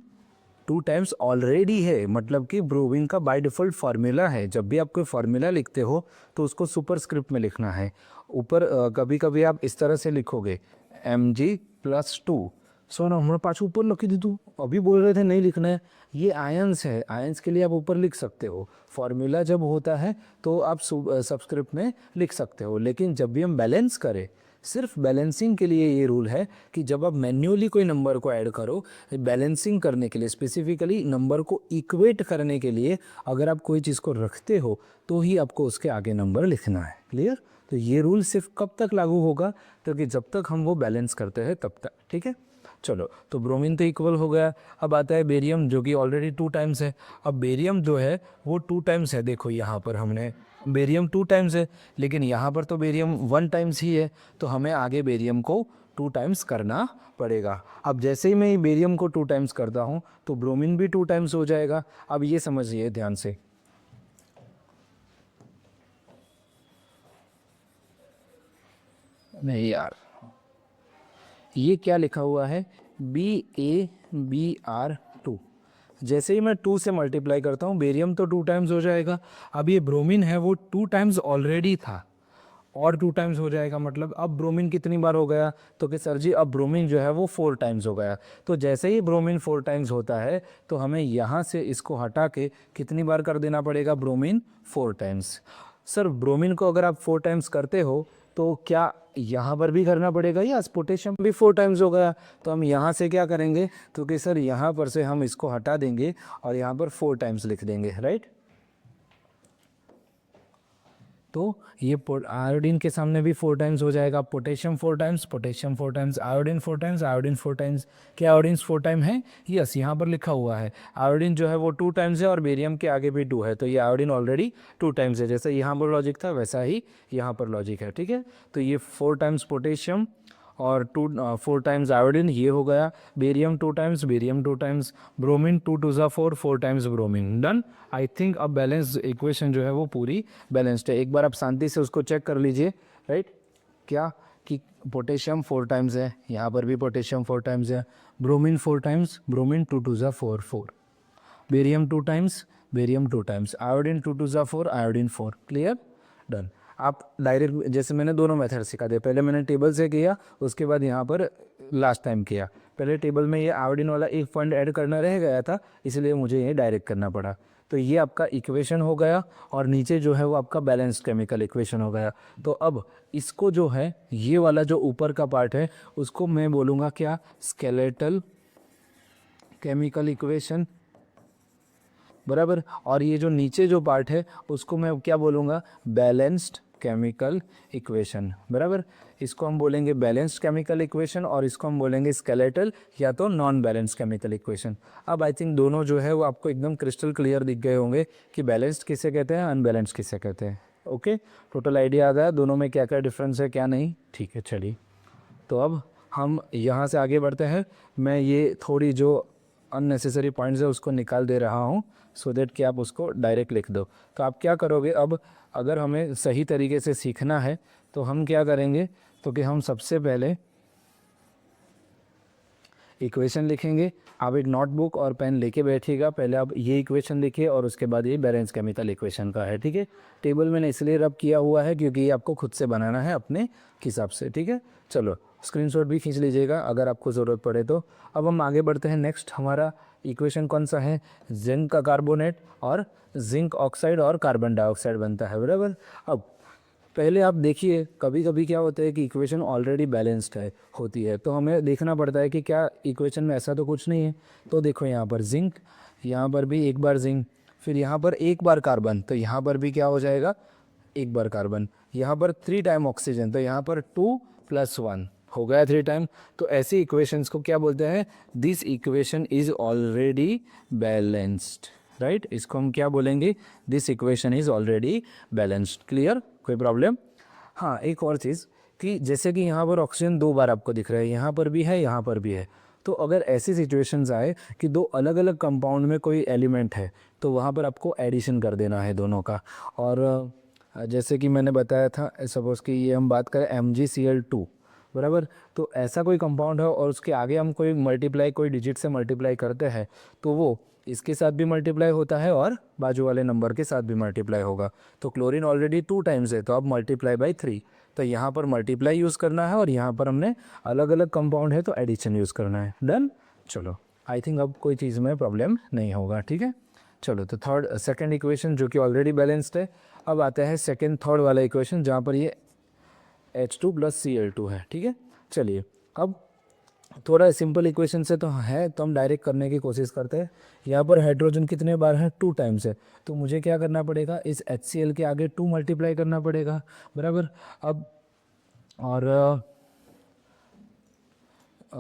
S1: 2 टाइम्स ऑलरेडी है, मतलब कि ब्रोमीन का बाय डिफ़ॉल्ट फार्मूला है। जब भी आप कोई फार्मूला लिखते हो तो उसको सुपरस्क्रिप्ट में लिखना है। ऊपर कभी कभी आप इस तरह से लिखोगे Mg+2। सो ना हमारे पास ऊपर लिखी दी, तू अभी बोल रहे थे नहीं लिखना है। ये आयंस है, आयंस के लिए आप ऊपर लिख सकते हो। फार्मूला जब होता है तो आप सबस्क्रिप्ट में लिख सकते हो, लेकिन जब भी हम बैलेंस करें, सिर्फ बैलेंसिंग के लिए ये रूल है कि जब आप मैन्युअली कोई नंबर को ऐड करो, बैलेंसिंग करने के लिए, स्पेसिफिकली नंबर को इक्वेट करने के लिए अगर आप कोई चीज़ को रखते हो तो ही आपको उसके आगे नंबर लिखना है। क्लियर? तो ये रूल सिर्फ कब तक लागू होगा? तो कि जब तक हम वो बैलेंस करते हैं तब तक, ठीक है। चलो, तो ब्रोमीन तो इक्वल हो गया। अब आता है बेरियम, जो कि ऑलरेडी 2 टाइम्स है। अब बेरियम जो है वो 2 टाइम्स है। देखो यहाँ पर हमने बेरियम 2 टाइम्स है, लेकिन यहाँ पर तो बेरियम 1 टाइम्स ही है, तो हमें आगे बेरियम को 2 टाइम्स करना पड़ेगा। अब जैसे ही मैं बेरियम को 2 टाइम्स करता हूँ तो ब्रोमीन भी 2 टाइम्स हो जाएगा। अब ये समझिए ध्यान से, नहीं यार, ये क्या लिखा हुआ है, BaBr2। जैसे ही मैं 2 से मल्टीप्लाई करता हूँ, बेरियम तो 2 टाइम्स हो जाएगा। अब ये ब्रोमीन है वो 2 टाइम्स ऑलरेडी था और 2 टाइम्स हो जाएगा, मतलब अब ब्रोमीन कितनी बार हो गया? तो कि सर जी अब ब्रोमीन जो है वो 4 टाइम्स हो गया। तो जैसे ही ब्रोमीन 4 टाइम्स होता है तो हमें यहाँ से इसको हटा के कितनी बार कर देना पड़ेगा? Bromine 4 times. सर ब्रोमीन को अगर आप 4 टाइम्स करते हो तो क्या यहाँ पर भी करना पड़ेगा? या पोटेशियम भी 4 टाइम्स हो गया, तो हम यहाँ से क्या करेंगे? तो कि सर यहाँ पर से हम इसको हटा देंगे और यहाँ पर 4 टाइम्स लिख देंगे, राइट। तो ये आयोडीन के सामने भी 4 टाइम्स हो जाएगा। Potassium 4 times, potassium 4 times, iodine 4 times, iodine 4 times. क्या आयोडीन 4 टाइम है? यस, यहाँ पर लिखा हुआ है आयोडीन जो है वो 2 टाइम्स है और बेरियम के आगे भी 2 है, तो ये आयोडीन ऑलरेडी 2 टाइम्स है। जैसे यहाँ पर लॉजिक था वैसा ही यहाँ पर लॉजिक है, ठीक है। तो ये 4 टाइम्स पोटेशियम और 4 टाइम्स आयोडीन, ये हो गया। Barium 2 times, barium 2 times, bromine 2 2 ज़ा 4, 4 times bromine, done. I think अब बैलेंस इक्वेशन जो है वो पूरी बैलेंस्ड है। एक बार आप शांति से उसको चेक कर लीजिए, राइट। क्या कि पोटेशियम 4 टाइम्स है, यहाँ पर भी पोटेशियम 4 टाइम्स है, ब्रोमीन 4 टाइम्स, ब्रोमीन 2 2 ज़ा 4 4, barium 2 times, barium 2 times, iodine 2 2 ज़ा 4, आयोडीन 4, क्लियर, डन। आप डायरेक्ट, जैसे मैंने दोनों मेथड सिखा दिया, पहले मैंने टेबल से किया, उसके बाद यहाँ पर लास्ट टाइम किया। पहले टेबल में ये आयोडीन वाला एक पॉइंट ऐड करना रह गया था, इसलिए मुझे ये डायरेक्ट करना पड़ा। तो ये आपका इक्वेशन हो गया और नीचे जो है वो आपका बैलेंस्ड केमिकल इक्वेशन हो गया। तो अब इसको जो है, ये वाला जो ऊपर का पार्ट है उसको मैं बोलूँगा क्या? स्केलेटल केमिकल इक्वेशन, बराबर। और ये जो नीचे जो पार्ट है उसको मैं क्या बोलूँगा? बैलेंस्ड केमिकल इक्वेशन, बराबर। इसको हम बोलेंगे बैलेंस्ड केमिकल इक्वेशन और इसको हम बोलेंगे स्केलेटल या तो नॉन बैलेंस्ड केमिकल इक्वेशन। अब आई थिंक दोनों जो है वो आपको एकदम क्रिस्टल क्लियर दिख गए होंगे कि बैलेंस्ड किसे कहते हैं, अनबैलेंस्ड किसे कहते हैं। ओके, टोटल आइडिया आ गया दोनों में क्या क्या डिफरेंस है क्या नहीं, ठीक है। चलिए, तो अब हम यहाँ से आगे बढ़ते हैं। मैं ये थोड़ी जो अननेसेसरी पॉइंट्स है उसको निकाल दे रहा हूँ सो दैट कि आप उसको डायरेक्ट लिख दो। तो आप क्या करोगे अब, अगर हमें सही तरीके से सीखना है तो हम क्या करेंगे? तो कि हम सबसे पहले इक्वेशन लिखेंगे। आप एक नोटबुक और पेन लेके बैठिएगा, पहले आप ये इक्वेशन लिखिए और उसके बाद ये बैलेंस केमिकल इक्वेशन का है, ठीक है। टेबल मैंने इसलिए रब किया हुआ है क्योंकि ये आपको खुद से बनाना है अपने हिसाब से, ठीक है। चलो स्क्रीनशॉट भी खींच लीजिएगा अगर आपको ज़रूरत पड़े तो। अब हम आगे बढ़ते हैं। नेक्स्ट हमारा इक्वेशन कौन सा है, जिंक का कार्बोनेट और जिंक ऑक्साइड और कार्बन डाइऑक्साइड बनता है, बराबर। अब पहले आप देखिए, कभी कभी क्या होता है कि इक्वेशन ऑलरेडी बैलेंस्ड है होती है, तो हमें देखना पड़ता है कि क्या इक्वेशन में ऐसा तो कुछ नहीं है। तो देखो यहाँ पर जिंक, यहाँ पर भी एक बार जिंक, फिर यहाँ पर एक बार कार्बन, तो यहाँ पर भी क्या हो जाएगा, एक बार कार्बन। यहाँ पर 3 टाइम ऑक्सीजन, तो यहाँ पर 2 + 1 हो गया 3 टाइम। तो ऐसी इक्वेशंस को क्या बोलते हैं, this equation is already balanced, right. इसको हम क्या बोलेंगे, this equation is already balanced. Clear, कोई प्रॉब्लम। हाँ, एक और चीज़ कि जैसे कि यहाँ पर ऑक्सीजन 2 बार आपको दिख रहा है, यहाँ पर भी है, यहाँ पर भी है। तो अगर ऐसी सिचुएशंस आए कि 2 अलग अलग कंपाउंड में कोई एलिमेंट है, तो वहाँ पर आपको एडिशन कर देना है दोनों का। और जैसे कि मैंने बताया था, सपोज़ कि ये हम बात करें MgCl2, बराबर। तो ऐसा कोई कंपाउंड है और उसके आगे हम कोई मल्टीप्लाई, कोई डिजिट से मल्टीप्लाई करते हैं, तो वो इसके साथ भी मल्टीप्लाई होता है और बाजू वाले नंबर के साथ भी मल्टीप्लाई होगा। तो क्लोरीन ऑलरेडी 2 टाइम्स है, तो अब मल्टीप्लाई बाई 3। तो यहाँ पर मल्टीप्लाई यूज़ करना है और यहाँ पर हमने अलग अलग कंपाउंड है तो एडिशन यूज़ करना है। डन। चलो, आई थिंक अब कोई चीज़ में प्रॉब्लम नहीं होगा, ठीक है। चलो, तो सेकंड इक्वेशन जो कि ऑलरेडी बैलेंस्ड है। अब आता है सेकंड थर्ड वाला इक्वेशन जहाँ पर ये H2 + Cl2 है, ठीक है। चलिए, अब थोड़ा सिंपल इक्वेशन से तो है, तो हम डायरेक्ट करने की कोशिश करते हैं। यहाँ पर हाइड्रोजन कितने बार है, 2 टाइम्स है, तो मुझे क्या करना पड़ेगा, इस HCl के आगे 2 मल्टीप्लाई करना पड़ेगा, बराबर। अब और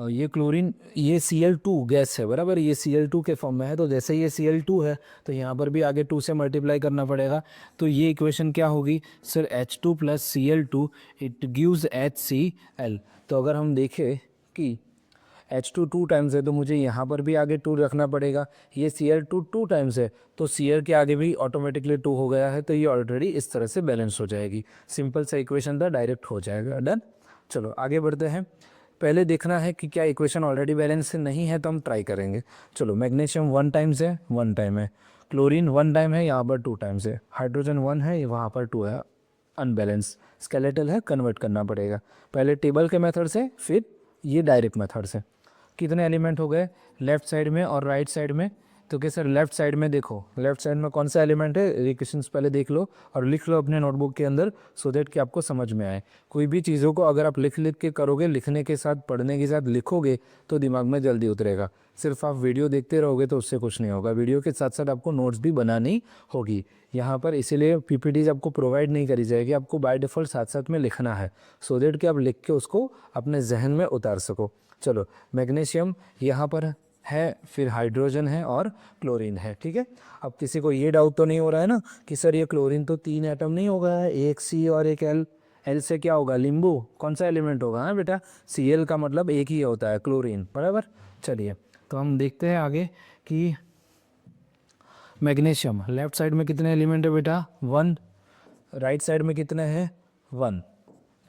S1: ये क्लोरीन, ये Cl2 गैस है, बराबर, ये Cl2 के फॉर्म में है, तो जैसे ये Cl2 है तो यहाँ पर भी आगे 2 से मल्टीप्लाई करना पड़ेगा। तो ये इक्वेशन क्या होगी sir, H2 + Cl2 it gives HCl। तो अगर हम देखें कि H2 2 टाइम्स है, तो मुझे यहाँ पर भी आगे 2 रखना पड़ेगा। ये Cl2 2 टाइम्स है, तो Cl के आगे भी ऑटोमेटिकली 2 हो गया है, तो ये ऑलरेडी इस तरह से बैलेंस हो जाएगी। सिंपल सा इक्वेशन था, डायरेक्ट हो जाएगा। डन। चलो आगे बढ़ते हैं। पहले देखना है कि क्या इक्वेशन ऑलरेडी बैलेंस से नहीं है, तो हम ट्राई करेंगे। चलो, मैग्नीशियम 1 टाइम्स है, 1 टाइम है। क्लोरीन 1 टाइम है, यहाँ पर 2 टाइम्स है। हाइड्रोजन 1 है, वहाँ पर 2 है, अनबैलेंस। स्केलेटल है, कन्वर्ट करना पड़ेगा पहले टेबल के मेथड से, फिर ये डायरेक्ट मेथड से। कितने एलिमेंट हो गए लेफ्ट साइड में और राइट साइड में, तो क्या सर, लेफ्ट साइड में देखो, लेफ्ट साइड में कौन सा एलिमेंट है, इक्वेशंस पहले देख लो और लिख लो अपने नोटबुक के अंदर, सो दैट कि आपको समझ में आए। कोई भी चीज़ों को अगर आप लिख लिख के करोगे, लिखने के साथ पढ़ने के साथ लिखोगे, तो दिमाग में जल्दी उतरेगा। सिर्फ आप वीडियो देखते रहोगे तो उससे कुछ नहीं होगा, वीडियो के साथ साथ आपको नोट्स भी बनानी होगी यहाँ पर। इसीलिए PPTs आपको प्रोवाइड नहीं करी जाएगी, आपको बाय डिफ़ॉल्ट साथ साथ में लिखना है, सो दैट कि आप लिख के उसको अपने जहन में उतार सको। चलो, मैग्नीशियम यहाँ पर है, फिर हाइड्रोजन है और क्लोरीन है, ठीक है। अब किसी को ये डाउट तो नहीं हो रहा है ना कि सर ये क्लोरीन तो 3 एटम नहीं होगा है, एक C और एक L, L से क्या होगा, लींबू, कौन सा एलिमेंट होगा, हाँ बेटा, Cl का मतलब एक ही होता है, क्लोरीन, बराबर। चलिए, तो हम देखते हैं आगे कि मैग्नीशियम लेफ्ट साइड में कितने एलिमेंट है बेटा, 1, राइट साइड में कितने हैं, 1।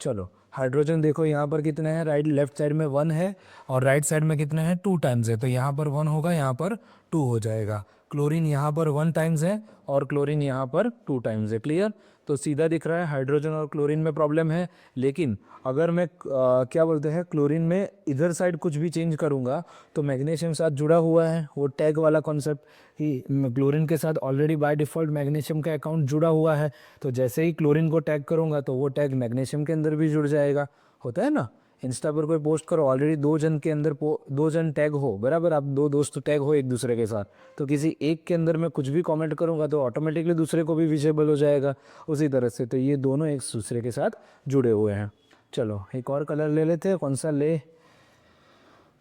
S1: चलो, हाइड्रोजन देखो यहाँ पर कितने हैं, राइट लेफ्ट साइड में 1 है और राइट साइड में कितने हैं, 2 टाइम्स है, तो यहाँ पर 1 होगा, यहाँ पर 2 हो जाएगा। क्लोरीन यहाँ पर 1 टाइम्स है और क्लोरीन यहाँ पर 2 टाइम्स है। क्लियर। तो सीधा दिख रहा है हाइड्रोजन और क्लोरीन में प्रॉब्लम है, लेकिन अगर मैं क्या बोलते हैं, क्लोरीन में इधर साइड कुछ भी चेंज करूँगा तो मैग्नीशियम साथ जुड़ा हुआ है, वो टैग वाला कॉन्सेप्ट कि क्लोरीन के साथ ऑलरेडी बाय डिफ़ॉल्ट मैग्नीशियम का अकाउंट जुड़ा हुआ है, तो जैसे ही क्लोरीन को टैग करूँगा तो वो टैग मैग्नीशियम के अंदर भी जुड़ जाएगा। होता है ना, इंस्टा पर कोई पोस्ट करो, ऑलरेडी 2 जन के अंदर 2 जन टैग हो, बराबर, आप 2 दोस्त टैग हो एक दूसरे के साथ, तो किसी एक के अंदर मैं कुछ भी कमेंट करूंगा तो ऑटोमेटिकली दूसरे को भी विजिबल हो जाएगा उसी तरह से। तो ये दोनों एक दूसरे के साथ जुड़े हुए हैं। चलो, एक और कलर ले लेते हैं, कौन सा ले,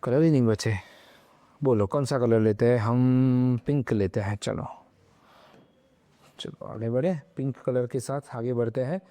S1: कलर ही नहीं बचे, बोलो कौन सा कलर लेते हैं, हम पिंक लेते हैं। चलो चलो आगे बढ़े, पिंक कलर के साथ आगे बढ़ते हैं।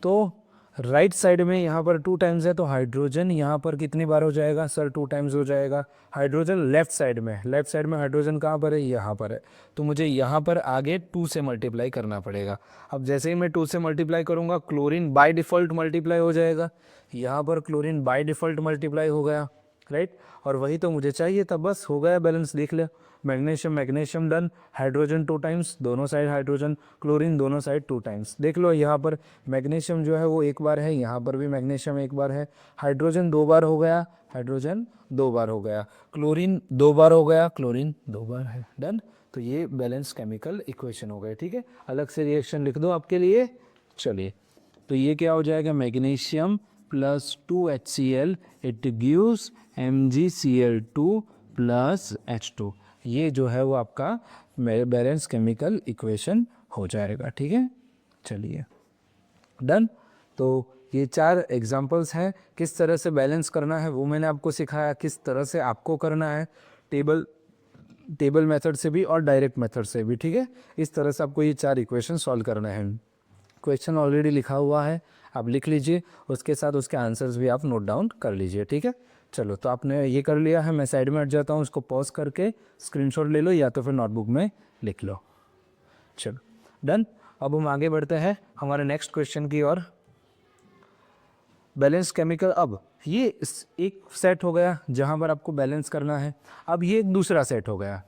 S1: तो राइट साइड में यहाँ पर 2 टाइम्स है, तो हाइड्रोजन यहाँ पर कितनी बार हो जाएगा सर, 2 टाइम्स हो जाएगा। हाइड्रोजन लेफ्ट साइड में हाइड्रोजन कहाँ पर है, यहाँ पर है, तो मुझे यहाँ पर आगे 2 से मल्टीप्लाई करना पड़ेगा। अब जैसे ही मैं 2 से मल्टीप्लाई करूँगा, क्लोरीन बाय डिफ़ॉल्ट मल्टीप्लाई हो जाएगा, यहाँ पर क्लोरीन बाय डिफ़ॉल्ट मल्टीप्लाई हो गया, राइट, और वही तो मुझे चाहिए था, बस हो गया बैलेंस, देख लिया। Magnesium magnesium done, hydrogen 2 times, दोनों साइड हाइड्रोजन, क्लोरीन दोनों साइड 2 टाइम्स। देख लो यहाँ पर मैग्नीशियम जो है वो एक बार है, यहाँ पर भी मैग्नीशियम एक बार है, हाइड्रोजन 2 बार हो गया, हाइड्रोजन 2 बार हो गया, क्लोरीन 2 बार हो गया, क्लोरीन 2 बार है, डन। तो ये बैलेंस केमिकल इक्वेशन हो गए, ठीक है। अलग से रिएक्शन लिख दो आपके लिए, चलिए। तो ये क्या हो जाएगा, magnesium plus 2HCl it gives MgCl2 plus H2। ये जो है वो आपका बैलेंस केमिकल इक्वेशन हो जाएगा, ठीक है। चलिए डन। तो ये 4 एग्जांपल्स हैं, किस तरह से बैलेंस करना है वो मैंने आपको सिखाया, किस तरह से आपको करना है, टेबल मेथड से भी और डायरेक्ट मेथड से भी, ठीक है। इस तरह से आपको ये 4 इक्वेशन सॉल्व करना है। क्वेश्चन ऑलरेडी लिखा हुआ है, आप लिख लीजिए, उसके साथ उसके आंसर्स भी आप नोट डाउन कर लीजिए, ठीक है। चलो, तो आपने ये कर लिया है, मैं साइड में हट जाता हूँ, उसको पॉज करके स्क्रीनशॉट ले लो या तो फिर नोटबुक में लिख लो। चलो डन। अब हम आगे बढ़ते हैं हमारे नेक्स्ट क्वेश्चन की ओर। बैलेंस केमिकल, अब ये एक सेट हो गया जहाँ पर आपको बैलेंस करना है। अब ये एक दूसरा सेट हो गया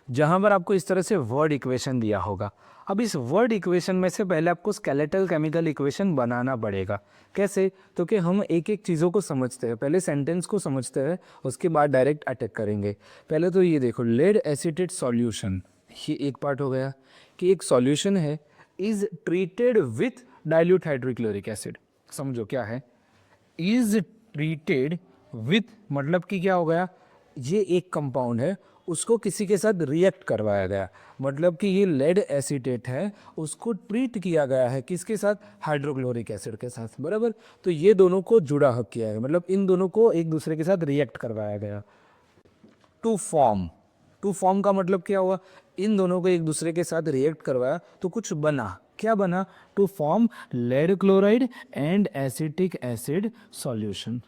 S1: जहाँ पर आपको इस तरह से वर्ड इक्वेशन दिया होगा। अब इस वर्ड इक्वेशन में से पहले आपको स्केलेटल केमिकल इक्वेशन बनाना पड़ेगा। कैसे? तो कि हम एक एक चीज़ों को समझते हैं, पहले सेंटेंस को समझते हैं, उसके बाद डायरेक्ट अटैक करेंगे। पहले तो ये देखो, लेड एसिटेट सॉल्यूशन, ये एक पार्ट हो गया कि एक सॉल्यूशन है is treated with dilute hydrochloric acid. समझो क्या है इज ट्रीटेड विथ, मतलब कि क्या हो गया, ये एक कंपाउंड है, उसको किसी के साथ रिएक्ट करवाया गया, मतलब कि ये लेड एसीटेट है, उसको ट्रीट किया गया है किसके साथ, हाइड्रोक्लोरिक एसिड के साथ, बराबर। तो ये दोनों को जुड़ा हुआ किया है, मतलब इन दोनों को एक दूसरे के साथ रिएक्ट करवाया गया। टू फॉर्म का मतलब क्या हुआ, इन दोनों को एक दूसरे के साथ रिएक्ट करवाया तो कुछ बना, क्या बना, to form lead chloride and acetic acid solution,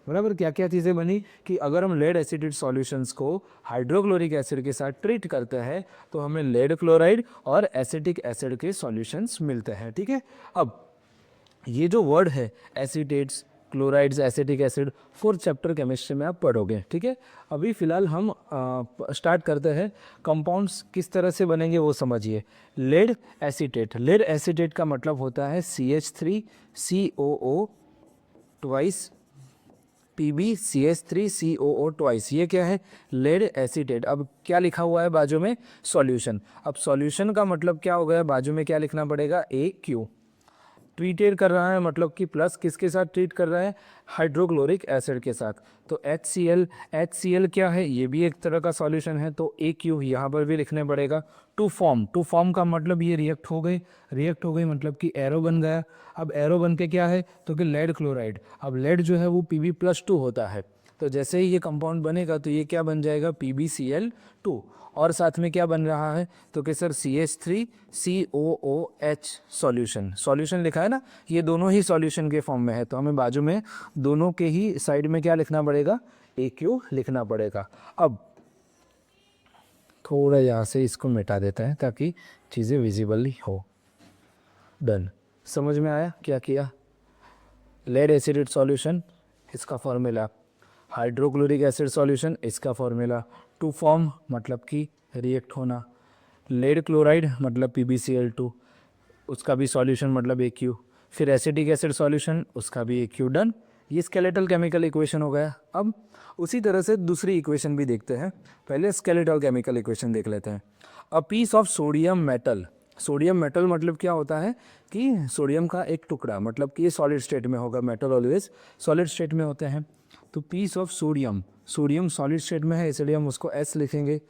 S1: बराबर। क्या क्या चीज़ें बनी कि अगर हम लेड एसिडेट सॉल्यूशंस को हाइड्रोक्लोरिक एसिड के साथ ट्रीट करते हैं तो हमें लेड क्लोराइड और एसिटिक एसिड के सॉल्यूशंस मिलते हैं, ठीक है। अब ये जो वर्ड है acetates, chlorides, acetic acid, 4th chapter chemistry में आप पढ़ोगे, ठीक है। अभी फिलहाल हम स्टार्ट करते हैं, कंपाउंड्स किस तरह से बनेंगे वो समझिए। लेड एसिटेट का मतलब होता है CH3COO ट्वाइस PbCH3COO ट्वाइस, ये क्या है, लेड एसिटेट। अब क्या लिखा हुआ है बाजू में, सॉल्यूशन। अब सॉल्यूशन का मतलब क्या हो गया, बाजू में क्या लिखना पड़ेगा, AQ। ट्रीटेड कर रहा है मतलब कि प्लस किसके साथ ट्रीट कर रहा है, हाइड्रोक्लोरिक एसिड के साथ। तो HCl क्या है, ये भी एक तरह का सॉल्यूशन है, तो AQ यहाँ पर भी लिखने पड़ेगा। टू फॉर्म का मतलब ये रिएक्ट हो गई मतलब कि एरो बन गया। अब एरो बन के क्या है, तो कि लेड क्लोराइड। अब लेड जो है वो Pb+2 होता है, तो जैसे ही ये कंपाउंड बनेगा तो ये क्या बन जाएगा, PbCl2। और साथ में क्या बन रहा है, तो कि सर CH3COOH सॉल्यूशन लिखा है ना, ये दोनों ही सॉल्यूशन के फॉर्म में है, तो हमें बाजू में दोनों के ही साइड में क्या लिखना पड़ेगा, AQ लिखना पड़ेगा। अब थोड़ा यहाँ से इसको मिटा देता है ताकि चीज़ें विजिबल हो। डन, समझ में आया क्या किया। लेड एसिडेट सॉल्यूशन, इसका फॉर्मूला, हाइड्रोक्लोरिक एसिड सॉल्यूशन, इसका फॉर्मूला। टू फॉर्म मतलब कि रिएक्ट होना, लेड क्लोराइड मतलब PbCl2, उसका भी सॉल्यूशन मतलब AQ, फिर एसिटिक एसिड सॉल्यूशन, उसका भी AQ। डन, ये स्केलेटल केमिकल इक्वेशन हो गया। अब उसी तरह से दूसरी इक्वेशन भी देखते हैं, पहले स्केलेटल केमिकल इक्वेशन देख लेते हैं। A piece of sodium metal मतलब क्या होता है कि सोडियम का एक टुकड़ा, मतलब कि ये सॉलिड स्टेट में होगा, मेटल ऑलवेज सॉलिड स्टेट में होते हैं। तो piece of sodium solid state में है इसलिए हम उसको S लिखेंगे,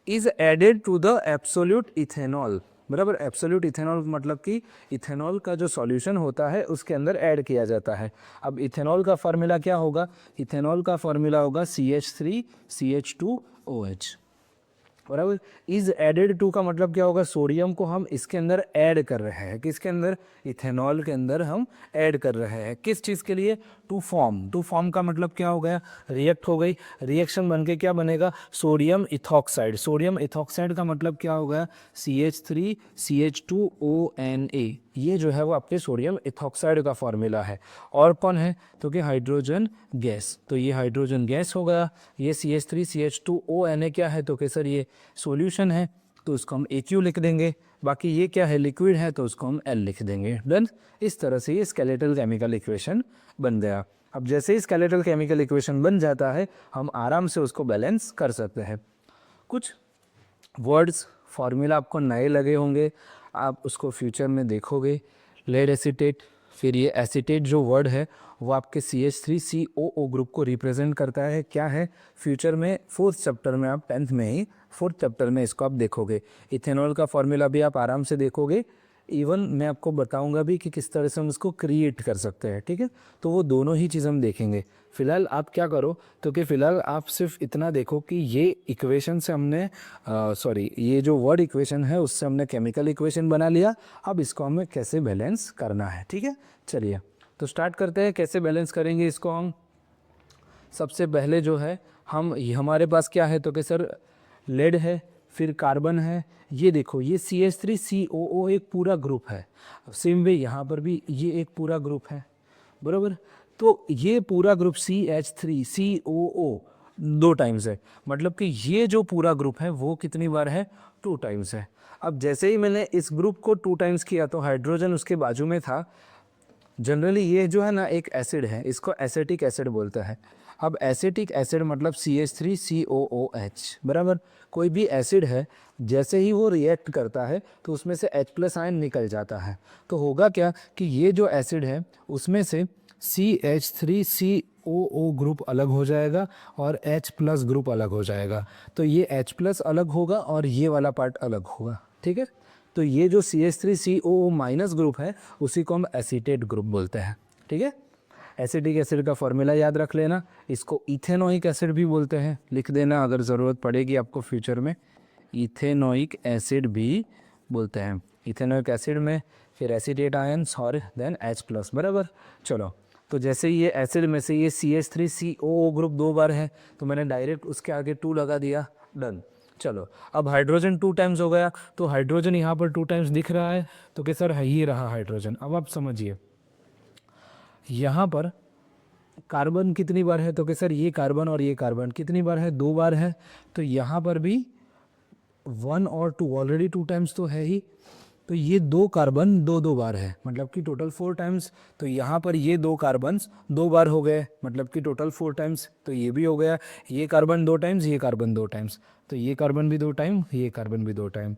S1: is added to the absolute ethanol, बराबर। एब्सोल्यूट इथेनॉल मतलब कि इथेनॉल का जो सॉल्यूशन होता है उसके अंदर ऐड किया जाता है। अब इथेनॉल का फार्मूला क्या होगा, इथेनॉल का फार्मूला होगा CH3CH2OH, बराबर। इज एडेड टू का मतलब क्या होगा, सोडियम को हम इसके अंदर ऐड कर रहे हैं, किसके अंदर, इथेनॉल के अंदर हम ऐड कर रहे हैं, किस चीज़ के लिए, टू फॉर्म का मतलब क्या हो गया, रिएक्ट हो गई, रिएक्शन बन के क्या बनेगा, सोडियम इथॉक्साइड का मतलब क्या हो गया, CH3CH2ONA, ये जो है वो आपके सोडियम इथॉक्साइड का फॉर्मूला है। और कौन है तो कि हाइड्रोजन गैस, तो ये हाइड्रोजन गैस होगा। ये CH3CH2O क्या है तो कि सर ये सॉल्यूशन है, तो उसको हम AQ लिख देंगे। बाकी ये क्या है, लिक्विड है, तो उसको हम L लिख देंगे। डन। इस तरह से ये स्केलेटल केमिकल इक्वेशन बन गया। अब जैसे ही स्केलेटल केमिकल इक्वेशन बन जाता है, हम आराम से उसको बैलेंस कर सकते हैं। कुछ वर्ड्स फार्मूला आपको नए लगे होंगे, आप उसको फ्यूचर में देखोगे। लेड एसीटेट, फिर ये एसीटेट जो वर्ड है वो आपके CH3COO ग्रुप को रिप्रेजेंट करता है। क्या है, फ्यूचर में 4th चैप्टर में, आप 10th में ही 4th चैप्टर में इसको आप देखोगे। इथेनॉल का फॉर्मूला भी आप आराम से देखोगे। इवन मैं आपको बताऊंगा भी कि किस तरह से हम उसको क्रिएट कर सकते हैं, ठीक है। तो वो दोनों ही चीज़ हम देखेंगे। फिलहाल आप क्या करो तो कि फ़िलहाल आप सिर्फ इतना देखो कि ये इक्वेशन से हमने ये जो वर्ड इक्वेशन है उससे हमने केमिकल इक्वेशन बना लिया। अब इसको हमें कैसे बैलेंस करना है, ठीक है। चलिए तो स्टार्ट करते हैं, कैसे बैलेंस करेंगे इसको हम। सबसे पहले जो है हमारे पास क्या है तो कि सर लेड है, फिर कार्बन है। ये देखो ये CH3COO एक पूरा ग्रुप है। सेम वे यहाँ पर भी ये एक पूरा ग्रुप है, बराबर। तो ये पूरा ग्रुप CH3COO 2 टाइम्स है, मतलब कि ये जो पूरा ग्रुप है वो कितनी बार है, 2 टाइम्स है। अब जैसे ही मैंने इस ग्रुप को 2 टाइम्स किया तो हाइड्रोजन उसके बाजू में था। जनरली ये जो है ना एक एसिड है, इसको एसेटिक एसिड बोलता है। अब एसिटिक एसिड मतलब CH3COOH, बराबर। कोई भी एसिड है, जैसे ही वो रिएक्ट करता है तो उसमें से H+ आयन निकल जाता है। तो होगा क्या कि ये जो एसिड है उसमें से CH3COO ग्रुप अलग हो जाएगा और H+ ग्रुप अलग हो जाएगा। तो ये H+ अलग होगा और ये वाला पार्ट अलग होगा, ठीक है। तो ये जो CH3COO- ग्रुप है उसी को हम एसीटेट ग्रुप बोलते हैं, ठीक है। एसिटिक एसिड का फॉर्मूला याद रख लेना। इसको इथेनोइक एसिड भी बोलते हैं, लिख देना अगर ज़रूरत पड़ेगी आपको फ्यूचर में। इथेनोइक एसिड भी बोलते हैं। इथेनोइक एसिड में फिर एसिटेट आयन्स और देन H+, बराबर। चलो तो जैसे ये एसिड में से ये CH3COO ग्रुप 2 बार है तो मैंने डायरेक्ट उसके आगे 2 लगा दिया। डन। चलो अब हाइड्रोजन 2 टाइम्स हो गया, तो हाइड्रोजन यहाँ पर 2 टाइम्स दिख रहा है तो कि सर है ही रहा हाइड्रोजन। अब आप समझिए यहाँ पर कार्बन कितनी बार है तो कि सर ये कार्बन और ये कार्बन कितनी बार है, 2 बार है। तो यहाँ पर भी 1 और 2 ऑलरेडी 2 टाइम्स तो है ही। तो ये 2 कार्बन 2 बार है, मतलब कि टोटल 4 टाइम्स। तो यहाँ पर ये 2 कार्बन्स 2 बार हो गए, मतलब कि टोटल 4 टाइम्स। तो ये भी हो गया, ये कार्बन 2 टाइम्स, ये कार्बन 2 टाइम्स। तो ये कार्बन भी 2 टाइम, ये कार्बन भी 2 time.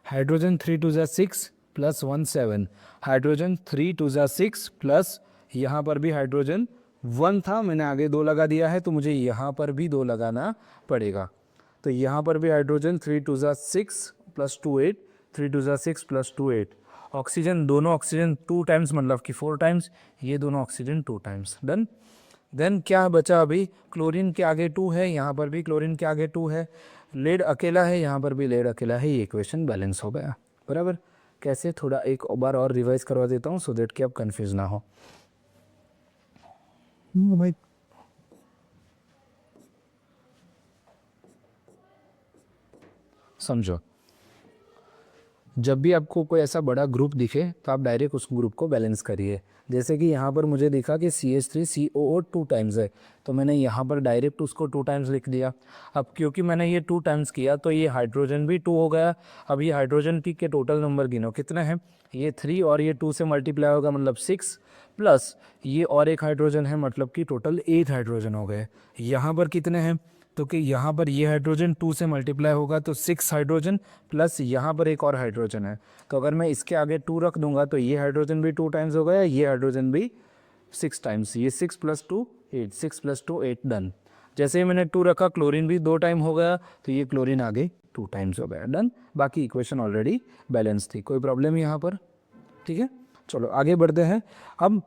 S1: Hydrogen 3 2 6 plus 1 7। Hydrogen 3 2 6 plus यहाँ पर भी हाइड्रोजन 1 था, मैंने आगे 2 लगा दिया है, तो मुझे यहाँ पर भी 2 लगाना पड़ेगा। तो यहाँ पर भी हाइड्रोजन 3 2 6 प्लस 2 8, 3 2 6 प्लस 2 8। ऑक्सीजन, दोनों ऑक्सीजन 2 टाइम्स मतलब कि 4 टाइम्स, ये दोनों ऑक्सीजन 2 टाइम्स। डन। देन क्या बचा अभी, क्लोरीन के आगे 2 है, यहाँ पर भी क्लोरीन के आगे 2 है। लेड अकेला है, यहाँ पर भी लेड अकेला है। ये इक्वेशन बैलेंस हो गया, बराबर। कैसे, थोड़ा एक बार और रिवाइज करवा देता हूँ सो देट कि आप कंफ्यूज ना हो। भाई समझो, जब भी आपको कोई ऐसा बड़ा ग्रुप दिखे तो आप डायरेक्ट उस ग्रुप को बैलेंस करिए। जैसे कि यहाँ पर मुझे दिखा कि CH3COO 2 टाइम्स है, तो मैंने यहाँ पर डायरेक्ट उसको 2 टाइम्स लिख दिया। अब क्योंकि मैंने ये 2 टाइम्स किया तो ये हाइड्रोजन भी 2 हो गया। अब ये हाइड्रोजन के टोटल नंबर गिनो कितने हैं, ये 3 और ये 2 से मल्टीप्लाई होगा मतलब 6, प्लस ये और एक हाइड्रोजन है, मतलब कि टोटल 8 हाइड्रोजन हो गए। यहाँ पर कितने हैं तो कि यहाँ पर ये हाइड्रोजन 2 से मल्टीप्लाई होगा तो 6 हाइड्रोजन, प्लस यहाँ पर एक और हाइड्रोजन है। तो अगर मैं इसके आगे 2 रख दूंगा तो ये हाइड्रोजन भी 2 टाइम्स हो गया, ये हाइड्रोजन भी 6 टाइम्स। ये 6 + 2 8, 6 + 2 8। डन। जैसे ही मैंने 2 रखा, क्लोरीन भी 2 टाइम हो गया, तो ये क्लोरीन आगे 2 टाइम्स हो गया। डन। बाकी इक्वेशन ऑलरेडी बैलेंस थी, कोई प्रॉब्लम यहाँ पर, ठीक है। चलो आगे बढ़ते हैं। अब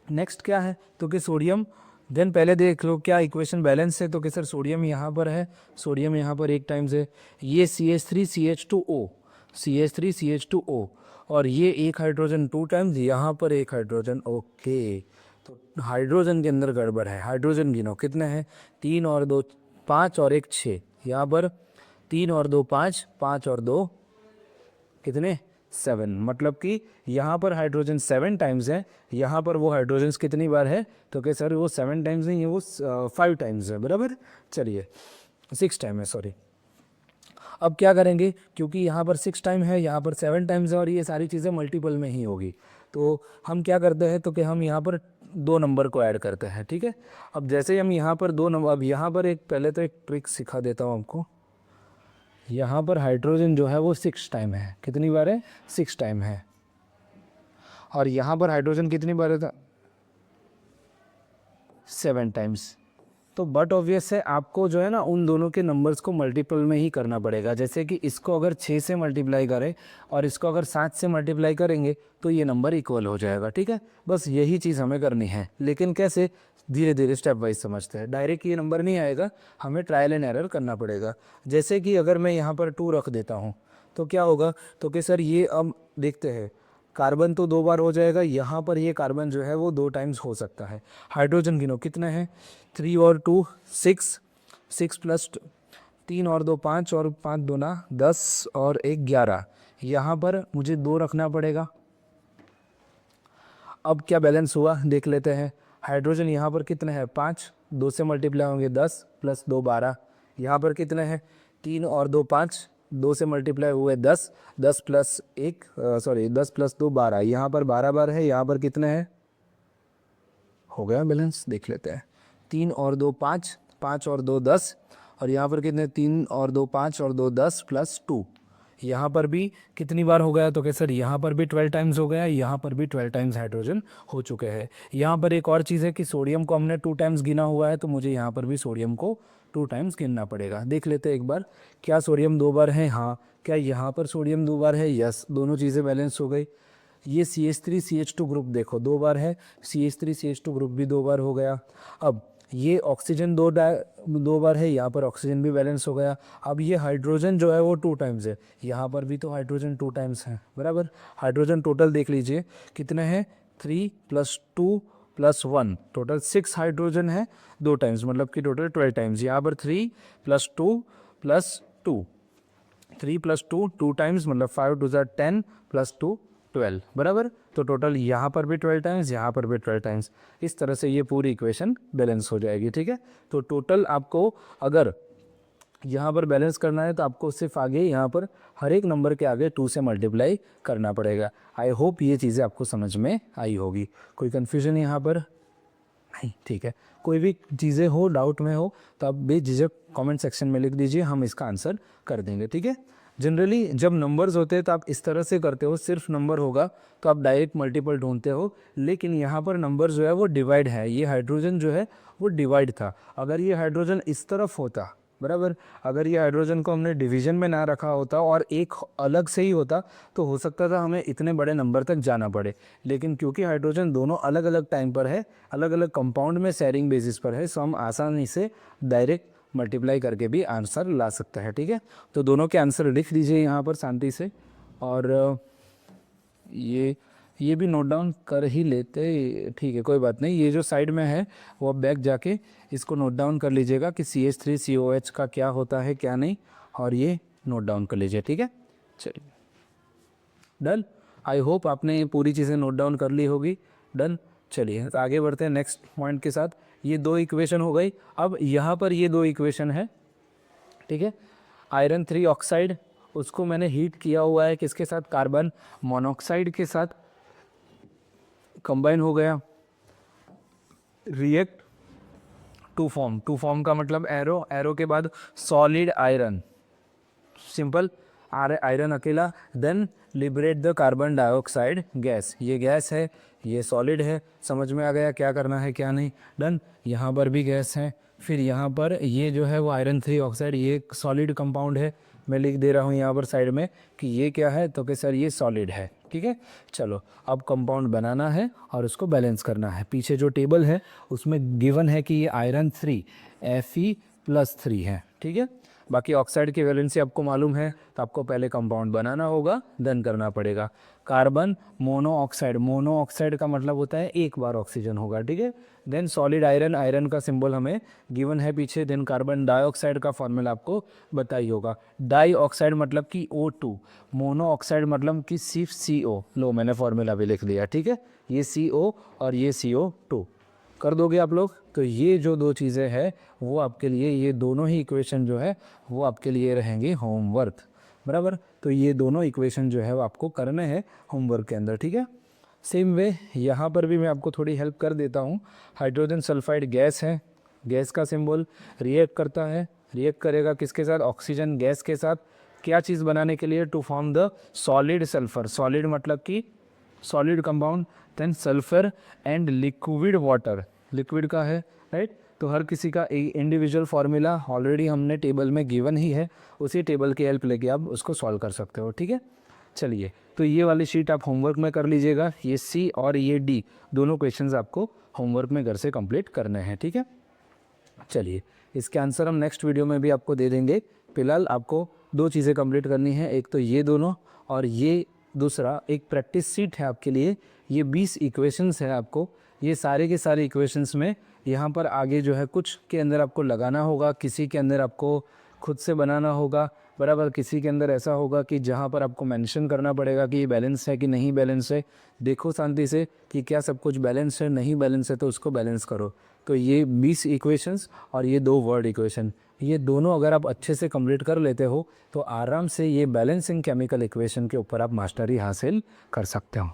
S1: नेक्स्ट क्या है तो कि सोडियम। देन पहले देख लो क्या इक्वेशन बैलेंस है तो कि सर सोडियम यहाँ पर है, सोडियम यहाँ पर 1 टाइम्स है। ये CH3CH2O, CH3CH2O, और ये एक हाइड्रोजन 2 टाइम्स, यहाँ पर एक हाइड्रोजन। ओके, तो हाइड्रोजन के अंदर गड़बड़ है। हाइड्रोजन गिनो कितने हैं, 3 और 2 5 और 1 6। यहाँ पर 3 और 2 5, 5 और 2 कितने, 7, मतलब कि यहाँ पर हाइड्रोजन 7 टाइम्स है, यहाँ पर वो हाइड्रोजन कितनी बार है, तो कि सर वो 7 टाइम्स नहीं है, वो 5 टाइम्स है, बराबर। चलिए 6 टाइम है, सॉरी। अब क्या करेंगे, क्योंकि यहाँ पर 6 टाइम है, यहाँ पर 7 टाइम्स है, और ये सारी चीज़ें मल्टीपल में ही होगी, तो हम क्या करते हैं, तो कि हम यहाँ पर 2 नंबर को ऐड करते हैं, ठीक है। अब जैसे हम यहाँ पर 2 नंबर, अब यहाँ पर एक पहले तो एक ट्रिक सिखा देता हूँ आपको। यहाँ पर हाइड्रोजन जो है वो 6 टाइम है, कितनी बार है, 6 टाइम है, और यहाँ पर हाइड्रोजन कितनी बार है, 7 टाइम्स। तो बट ऑब्वियस है आपको जो है ना उन दोनों के नंबर्स को मल्टीपल में ही करना पड़ेगा। जैसे कि इसको अगर 6 से मल्टीप्लाई करें और इसको अगर 7 से मल्टीप्लाई करेंगे तो ये नंबर इक्वल हो जाएगा, ठीक है। बस यही चीज़ हमें करनी है, लेकिन कैसे, धीरे धीरे स्टेप वाइज समझते हैं। डायरेक्ट ये नंबर नहीं आएगा, हमें ट्रायल एंड एरर करना पड़ेगा। जैसे कि अगर मैं यहाँ पर 2 रख देता हूँ तो क्या होगा, तो कि सर ये अब देखते हैं, कार्बन तो 2 बार हो जाएगा, यहाँ पर ये कार्बन जो है वो 2 टाइम्स हो सकता है। हाइड्रोजन गिनो कितने हैं, 3 और 2 6, 6 प्लस 3 और 2 5, और 5 दूना 10 और 1 11, यहाँ पर मुझे 2 रखना पड़ेगा। अब क्या बैलेंस हुआ देख लेते हैं। हाइड्रोजन यहाँ पर कितने हैं, 5, 2 से मल्टीप्लाई होंगे 10 प्लस 2 12, यहाँ पर कितने हैं, 3 और 2 5, 2 से मल्टीप्लाई हुए 10, 10 प्लस 1 सॉरी 10 प्लस 2 12, यहाँ पर 12 बार है, यहाँ पर कितने हैं, हो गया बैलेंस, देख लेते हैं। 3 और 2 5, 5 और 2 10, और यहाँ पर कितने, 3 और 2 5 और 2 10 प्लस 2, यहाँ पर भी कितनी बार हो गया, तो क्या सर यहाँ पर भी 12 टाइम्स हो गया, यहाँ पर भी 12 टाइम्स हाइड्रोजन हो चुके हैं। यहाँ पर एक और चीज़ है कि सोडियम को हमने 2 टाइम्स गिना हुआ है, तो मुझे यहाँ पर भी सोडियम को 2 टाइम्स गिनना पड़ेगा। देख लेते हैं एक बार, क्या सोडियम 2 बार है, हाँ। क्या यहाँ पर सोडियम 2 बार है, यस, दोनों चीज़ें बैलेंस हो गई। ये CH3 CH2 ग्रुप देखो 2 बार है, CH3 CH2 ग्रुप भी 2 बार हो गया। अब ये ऑक्सीजन 2 बार है, यहाँ पर ऑक्सीजन भी बैलेंस हो गया। अब ये हाइड्रोजन जो है वो 2 टाइम्स है, यहाँ पर भी तो हाइड्रोजन 2 टाइम्स है, बराबर। हाइड्रोजन टोटल देख लीजिए कितने हैं, 3 + 2 + 1, टोटल 6 हाइड्रोजन है 2 टाइम्स, मतलब कि टोटल 12 टाइम्स। यहाँ पर 3 + 2 + 2, 3 + 2 2 टाइम्स, मतलब 5 2 10 + 2 12, बराबर। तो टोटल यहाँ पर भी 12 टाइम्स, यहाँ पर भी 12 टाइम्स। इस तरह से ये पूरी इक्वेशन बैलेंस हो जाएगी, ठीक है। तो टोटल आपको अगर यहाँ पर बैलेंस करना है तो आपको सिर्फ आगे यहाँ पर हर एक नंबर के आगे 2 से मल्टीप्लाई करना पड़ेगा। आई होप ये चीज़ें आपको समझ में आई होगी। कोई कन्फ्यूजन यहाँ पर नहीं, ठीक है। कोई भी चीज़ें हो, डाउट में हो, तो आप बेझिझक कमेंट सेक्शन में लिख दीजिए, हम इसका आंसर कर देंगे, ठीक है। जनरली जब नंबर्स होते हैं तो आप इस तरह से करते हो, सिर्फ नंबर होगा तो आप डायरेक्ट मल्टीपल ढूंढते हो, लेकिन यहाँ पर नंबर जो है वो डिवाइड है। ये हाइड्रोजन जो है वो डिवाइड था। अगर ये हाइड्रोजन इस तरफ होता, बराबर, अगर ये हाइड्रोजन को हमने डिवीजन में ना रखा होता और एक अलग से ही होता, तो हो सकता था हमें इतने बड़े नंबर तक जाना पड़े। लेकिन क्योंकि हाइड्रोजन दोनों अलग अलग टाइम पर है, अलग अलग कंपाउंड में शेयरिंग बेसिस पर है, सो हम आसानी से डायरेक्ट मल्टीप्लाई करके भी आंसर ला सकते हैं, ठीक है। तो दोनों के आंसर लिख दीजिए यहाँ पर शांति से, और ये भी नोट डाउन कर ही लेते, ठीक है, कोई बात नहीं। ये जो साइड में है वो अब बैक जाके इसको नोट डाउन कर लीजिएगा कि CH3COH का क्या होता है क्या नहीं, और ये नोट डाउन कर लीजिए, ठीक है। चलिए डन, आई होप आपने ये पूरी चीज़ें नोट डाउन कर ली होगी। डन, चलिए तो आगे बढ़ते हैं नेक्स्ट पॉइंट के साथ। ये 2 इक्वेशन हो गई। अब यहाँ पर ये 2 इक्वेशन है, ठीक है। आयरन 3 ऑक्साइड, उसको मैंने हीट किया हुआ है किसके साथ, कार्बन मोनोऑक्साइड के साथ, कंबाइन हो गया, रिएक्ट टू फॉर्म का मतलब एरो के बाद सॉलिड आयरन, सिंपल आयरन अकेला, then liberate the carbon dioxide gas. ये गैस है, ये सॉलिड है, समझ में आ गया क्या करना है क्या नहीं। डन, यहाँ पर भी गैस है, फिर यहाँ पर ये जो है वो आयरन 3 ऑक्साइड, ये सॉलिड कंपाउंड है। मैं लिख दे रहा हूँ यहाँ पर साइड में कि ये क्या है, तो कि सर ये सॉलिड है, ठीक है। चलो अब कंपाउंड बनाना है और उसको बैलेंस करना है। पीछे जो टेबल है उसमें गिवन है कि ये आयरन 3 Fe+3 है, ठीक है। बाकी ऑक्साइड की वैलेंसी आपको मालूम है तो आपको पहले कंपाउंड बनाना होगा, देन करना पड़ेगा। कार्बन मोनो ऑक्साइड का मतलब होता है एक बार ऑक्सीजन होगा, ठीक है। देन सॉलिड आयरन, आयरन का सिंबल हमें गिवन है पीछे। देन कार्बन डाइऑक्साइड का फॉर्मूला आपको बताई होगा। डाई ऑक्साइड मतलब कि O2, मोनो ऑक्साइड मतलब कि सिर्फ CO। लो मैंने फॉर्मूला भी लिख दिया, ठीक है। ये CO और ये CO2 कर दोगे आप लोग। तो ये जो दो चीज़ें हैं वो आपके लिए, ये दोनों ही इक्वेशन जो है वो आपके लिए रहेंगे होमवर्क, बराबर। तो ये दोनों इक्वेशन जो है वो आपको करने हैं होमवर्क के अंदर, ठीक है। सेम वे यहाँ पर भी मैं आपको थोड़ी हेल्प कर देता हूँ। हाइड्रोजन सल्फाइड गैस है, गैस का सिंबल रिएक्ट करता है, रिएक्ट करेगा किसके साथ, ऑक्सीजन गैस के साथ। क्या चीज़ बनाने के लिए, to form the solid sulphur. Solid मतलब कि solid compound. Then sulphur and liquid water, liquid का है, राइट। तो हर किसी का एक इंडिविजुअल फार्मूला ऑलरेडी हमने टेबल में गिवन ही है, उसी टेबल की हेल्प लेके आप उसको सॉल्व कर सकते हो, ठीक है। चलिए, तो ये वाली शीट आप होमवर्क में कर लीजिएगा। ये C और ये D दोनों क्वेश्चंस आपको होमवर्क में घर से कंप्लीट करने हैं, ठीक है। चलिए, इसके आंसर हम नेक्स्ट वीडियो में भी आपको दे देंगे। फिलहाल आपको दो चीज़ें कंप्लीट करनी है, एक तो ये दोनों, और ये दूसरा एक प्रैक्टिस सीट है आपके लिए। ये 20 इक्वेशंस है आपको, ये सारे के सारे इक्वेशंस में यहाँ पर आगे जो है कुछ के अंदर आपको लगाना होगा, किसी के अंदर आपको खुद से बनाना होगा, बराबर। किसी के अंदर ऐसा होगा कि जहाँ पर आपको मेंशन करना पड़ेगा कि ये बैलेंस है कि नहीं बैलेंस है। देखो शांति से कि क्या सब कुछ बैलेंस है, नहीं बैलेंस है तो उसको बैलेंस करो। तो ये 20 इक्वेशंस और ये 2 वर्ड इक्वेशन, ये दोनों अगर आप अच्छे से कंप्लीट कर लेते हो तो आराम से ये बैलेंसिंग केमिकल इक्वेशन के ऊपर आप मास्टरी हासिल कर सकते हो।